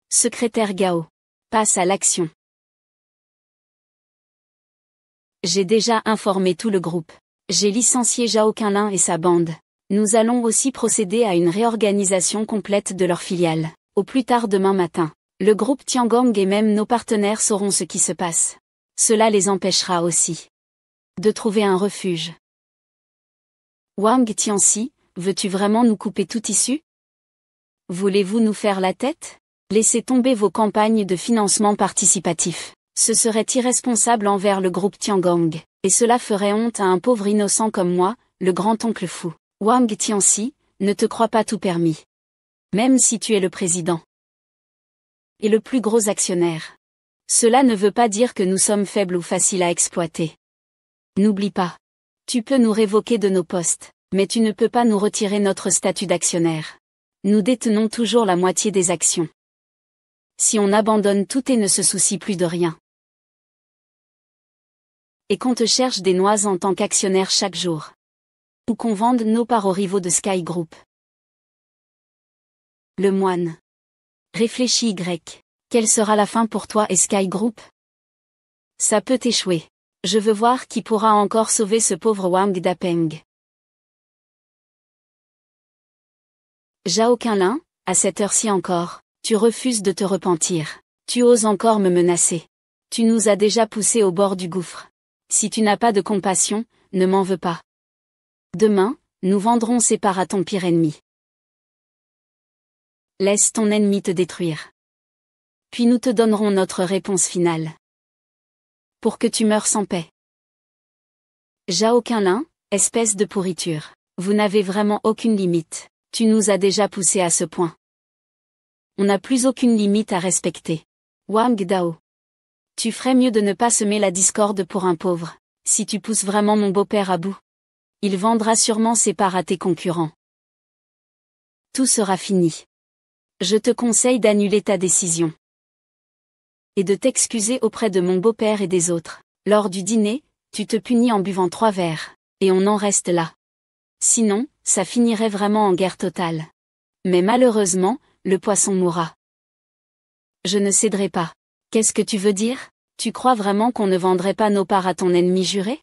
Secrétaire Gao. Passe à l'action. J'ai déjà informé tout le groupe. J'ai licencié Zhao Qinlin et sa bande. Nous allons aussi procéder à une réorganisation complète de leur filiale. Au plus tard demain matin, le groupe Tiangong et même nos partenaires sauront ce qui se passe. Cela les empêchera aussi de trouver un refuge. Wang Tianxi, veux-tu vraiment nous couper toute issue? Voulez-vous nous faire la tête? Laissez tomber vos campagnes de financement participatif. Ce serait irresponsable envers le groupe Tiangong, et cela ferait honte à un pauvre innocent comme moi, le grand-oncle fou. Wang Tianxi, ne te crois pas tout permis. Même si tu es le président et le plus gros actionnaire. Cela ne veut pas dire que nous sommes faibles ou faciles à exploiter. N'oublie pas. Tu peux nous révoquer de nos postes, mais tu ne peux pas nous retirer notre statut d'actionnaire. Nous détenons toujours la moitié des actions. Si on abandonne tout et ne se soucie plus de rien, et qu'on te cherche des noises en tant qu'actionnaire chaque jour, ou qu'on vende nos parts aux rivaux de Sky Group. Le moine. Réfléchis Y. Quelle sera la fin pour toi et Sky Group? Ça peut échouer. Je veux voir qui pourra encore sauver ce pauvre Wang Dapeng. Zhao Qinlin, à cette heure-ci encore, tu refuses de te repentir. Tu oses encore me menacer. Tu nous as déjà poussés au bord du gouffre. Si tu n'as pas de compassion, ne m'en veux pas. Demain, nous vendrons ces parts à ton pire ennemi. Laisse ton ennemi te détruire. Puis nous te donnerons notre réponse finale. Pour que tu meurs sans paix. Zhao Qinlin, espèce de pourriture. Vous n'avez vraiment aucune limite. Tu nous as déjà poussés à ce point. On n'a plus aucune limite à respecter. Wang Dao. Tu ferais mieux de ne pas semer la discorde pour un pauvre. Si tu pousses vraiment mon beau-père à bout, il vendra sûrement ses parts à tes concurrents. Tout sera fini. Je te conseille d'annuler ta décision. Et de t'excuser auprès de mon beau-père et des autres. Lors du dîner, tu te punis en buvant 3 verres, et on en reste là. Sinon, ça finirait vraiment en guerre totale. Mais malheureusement, le poisson mourra. Je ne céderai pas. Qu'est-ce que tu veux dire? Tu crois vraiment qu'on ne vendrait pas nos parts à ton ennemi juré?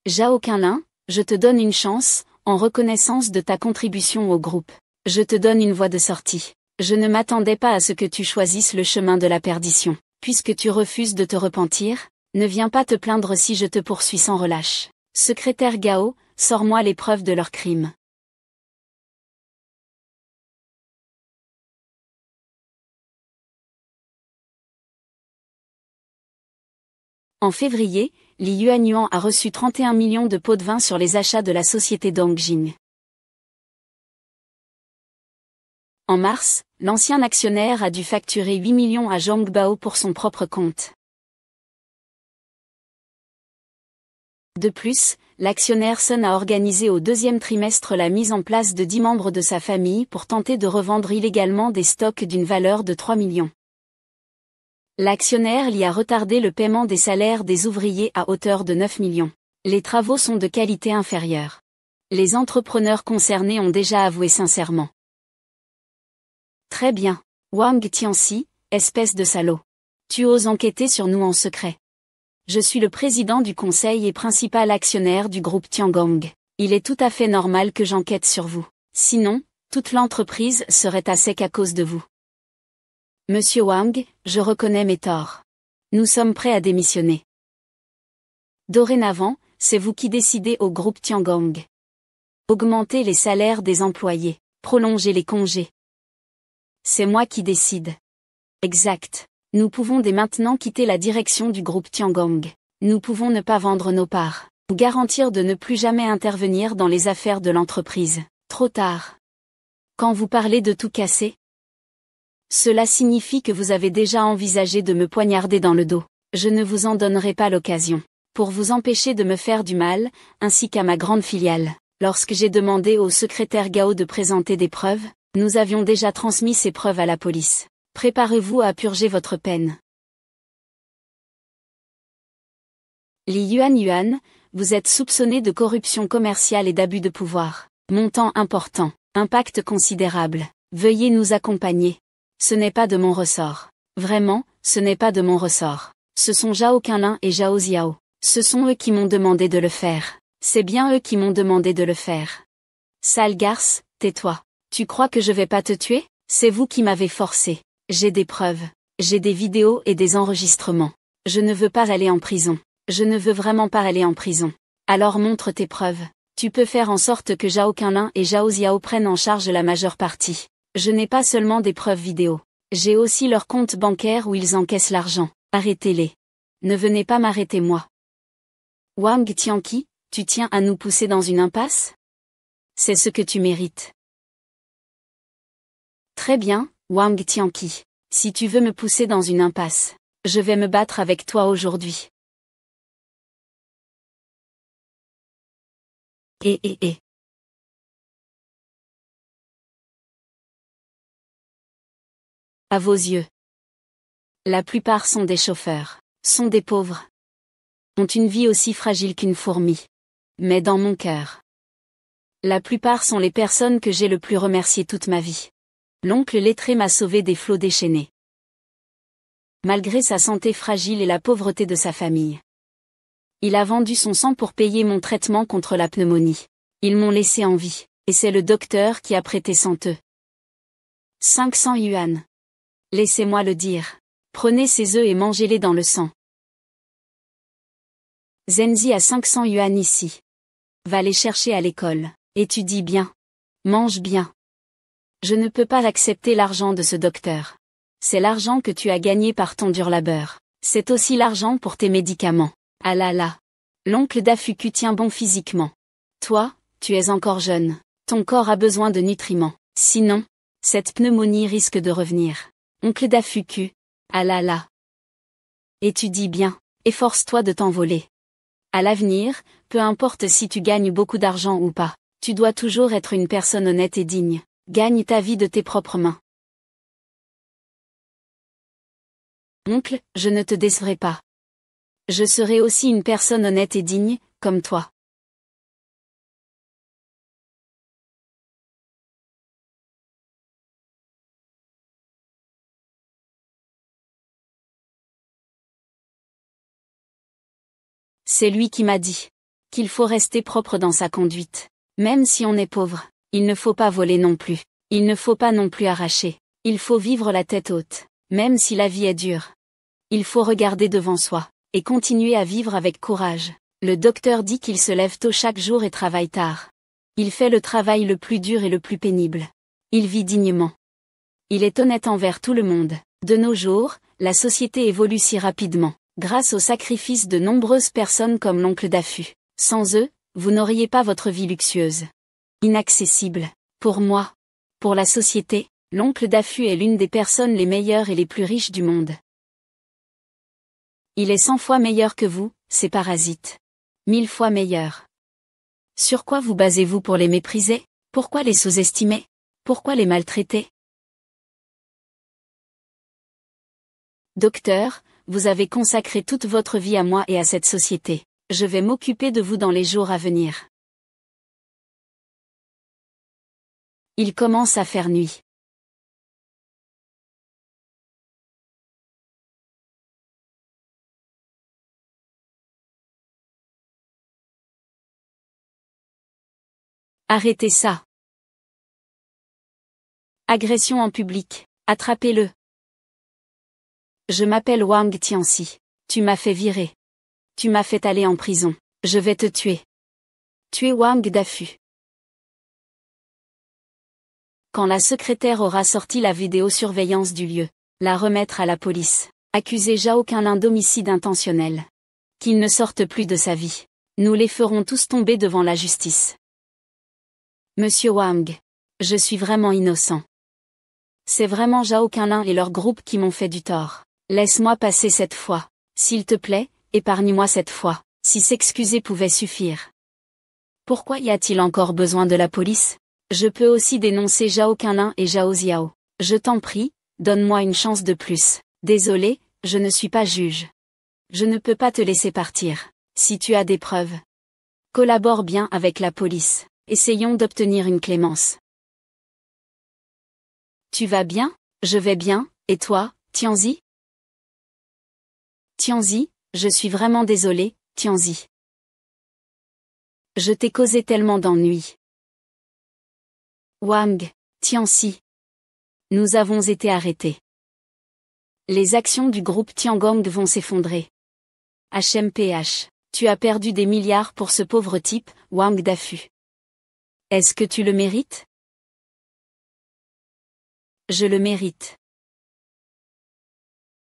Zhao Qinlin, je te donne une chance, en reconnaissance de ta contribution au groupe. Je te donne une voie de sortie. Je ne m'attendais pas à ce que tu choisisses le chemin de la perdition. Puisque tu refuses de te repentir, ne viens pas te plaindre si je te poursuis sans relâche. Secrétaire Gao, sors-moi les preuves de leur crime. En février, Li Yuanyuan a reçu 31 millions de pots de vin sur les achats de la société Dongjing. En mars, l'ancien actionnaire a dû facturer 8 millions à Zhang Bao pour son propre compte. De plus, l'actionnaire Sun a organisé au deuxième trimestre la mise en place de 10 membres de sa famille pour tenter de revendre illégalement des stocks d'une valeur de 3 millions. L'actionnaire Li a retardé le paiement des salaires des ouvriers à hauteur de 9 millions. Les travaux sont de qualité inférieure. Les entrepreneurs concernés ont déjà avoué sincèrement. Très bien. Wang Tianxi, espèce de salaud. Tu oses enquêter sur nous en secret. Je suis le président du conseil et principal actionnaire du groupe Tiangong. Il est tout à fait normal que j'enquête sur vous. Sinon, toute l'entreprise serait à sec à cause de vous. Monsieur Wang, je reconnais mes torts. Nous sommes prêts à démissionner. Dorénavant, c'est vous qui décidez au groupe Tiangong. Augmentez les salaires des employés, prolongez les congés. C'est moi qui décide. Exact. Nous pouvons dès maintenant quitter la direction du groupe Tiangong. Nous pouvons ne pas vendre nos parts, ou garantir de ne plus jamais intervenir dans les affaires de l'entreprise. Trop tard. Quand vous parlez de tout casser, cela signifie que vous avez déjà envisagé de me poignarder dans le dos. Je ne vous en donnerai pas l'occasion. Pour vous empêcher de me faire du mal, ainsi qu'à ma grande filiale. Lorsque j'ai demandé au secrétaire Gao de présenter des preuves, nous avions déjà transmis ces preuves à la police. Préparez-vous à purger votre peine. Li Yuan, vous êtes soupçonné de corruption commerciale et d'abus de pouvoir. Montant important, impact considérable. Veuillez nous accompagner. Ce n'est pas de mon ressort. Vraiment, ce n'est pas de mon ressort. Ce sont Zhao Qinlin et Zhao Ziao. Ce sont eux qui m'ont demandé de le faire. C'est bien eux qui m'ont demandé de le faire. Sale garce, tais-toi. Tu crois que je vais pas te tuer? C'est vous qui m'avez forcé. J'ai des preuves. J'ai des vidéos et des enregistrements. Je ne veux pas aller en prison. Je ne veux vraiment pas aller en prison. Alors montre tes preuves. Tu peux faire en sorte que Zhao Qinlin et Zhao Ziao prennent en charge la majeure partie. Je n'ai pas seulement des preuves vidéo. J'ai aussi leur compte bancaire où ils encaissent l'argent. Arrêtez-les. Ne venez pas m'arrêter moi. Wang Tianqi, tu tiens à nous pousser dans une impasse? C'est ce que tu mérites. Très bien, Wang Tianqi. Si tu veux me pousser dans une impasse, je vais me battre avec toi aujourd'hui. À vos yeux. La plupart sont des chauffeurs, sont des pauvres. Ont une vie aussi fragile qu'une fourmi. Mais dans mon cœur. La plupart sont les personnes que j'ai le plus remerciées toute ma vie. L'oncle lettré m'a sauvé des flots déchaînés. Malgré sa santé fragile et la pauvreté de sa famille. Il a vendu son sang pour payer mon traitement contre la pneumonie. Ils m'ont laissé en vie, et c'est le docteur qui a prêté 100 œufs. 500 yuan. Laissez-moi le dire. Prenez ces œufs et mangez-les dans le sang. Zenzi a 500 yuan ici. Va les chercher à l'école. Étudie bien. Mange bien. Je ne peux pas accepter l'argent de ce docteur. C'est l'argent que tu as gagné par ton dur labeur. C'est aussi l'argent pour tes médicaments. Ah là là. L'oncle Dafuku tient bon physiquement. Toi, tu es encore jeune. Ton corps a besoin de nutriments. Sinon, cette pneumonie risque de revenir. Oncle Dafuku. Ah là là. Étudie bien. Efforce-toi de t'envoler. À l'avenir, peu importe si tu gagnes beaucoup d'argent ou pas, tu dois toujours être une personne honnête et digne. Gagne ta vie de tes propres mains. Oncle, je ne te décevrai pas. Je serai aussi une personne honnête et digne, comme toi. C'est lui qui m'a dit qu'il faut rester propre dans sa conduite. Même si on est pauvre, il ne faut pas voler non plus. Il ne faut pas non plus arracher. Il faut vivre la tête haute, même si la vie est dure. Il faut regarder devant soi, et continuer à vivre avec courage. Le docteur dit qu'il se lève tôt chaque jour et travaille tard. Il fait le travail le plus dur et le plus pénible. Il vit dignement. Il est honnête envers tout le monde. De nos jours, la société évolue si rapidement, grâce au sacrifice de nombreuses personnes comme l'oncle Dafu. Sans eux, vous n'auriez pas votre vie luxueuse. Inaccessible. Pour moi. Pour la société, l'oncle Dafu est l'une des personnes les meilleures et les plus riches du monde. Il est 100 fois meilleur que vous, ces parasites. 1000 fois meilleur. Sur quoi vous basez-vous pour les mépriser? Pourquoi les sous-estimer? Pourquoi les maltraiter? Docteur, vous avez consacré toute votre vie à moi et à cette société. Je vais m'occuper de vous dans les jours à venir. Il commence à faire nuit. Arrêtez ça. Agression en public. Attrapez-le. Je m'appelle Wang Tianxi. Tu m'as fait virer. Tu m'as fait aller en prison. Je vais te tuer. Tuer Wang Dafu. Quand la secrétaire aura sorti la vidéosurveillance du lieu, la remettre à la police. Accuser Zhao Qinlin d'homicide intentionnel. Qu'il ne sorte plus de sa vie. Nous les ferons tous tomber devant la justice. Monsieur Wang. Je suis vraiment innocent. C'est vraiment Zhao Qinlin et leur groupe qui m'ont fait du tort. Laisse-moi passer cette fois. S'il te plaît, épargne-moi cette fois. Si s'excuser pouvait suffire. Pourquoi y a-t-il encore besoin de la police? Je peux aussi dénoncer Zhao Qinlin et Zhao Ziao. Je t'en prie, donne-moi une chance de plus. Désolé, je ne suis pas juge. Je ne peux pas te laisser partir. Si tu as des preuves, collabore bien avec la police. Essayons d'obtenir une clémence. Tu vas bien? Je vais bien, et toi, Tianzi? Tianzi, je suis vraiment désolé, Tianzi. Je t'ai causé tellement d'ennuis. Wang, Tianxi. Nous avons été arrêtés. Les actions du groupe Tiangong vont s'effondrer. HMPH. Tu as perdu des milliards pour ce pauvre type, Wang Dafu. Est-ce que tu le mérites? Je le mérite.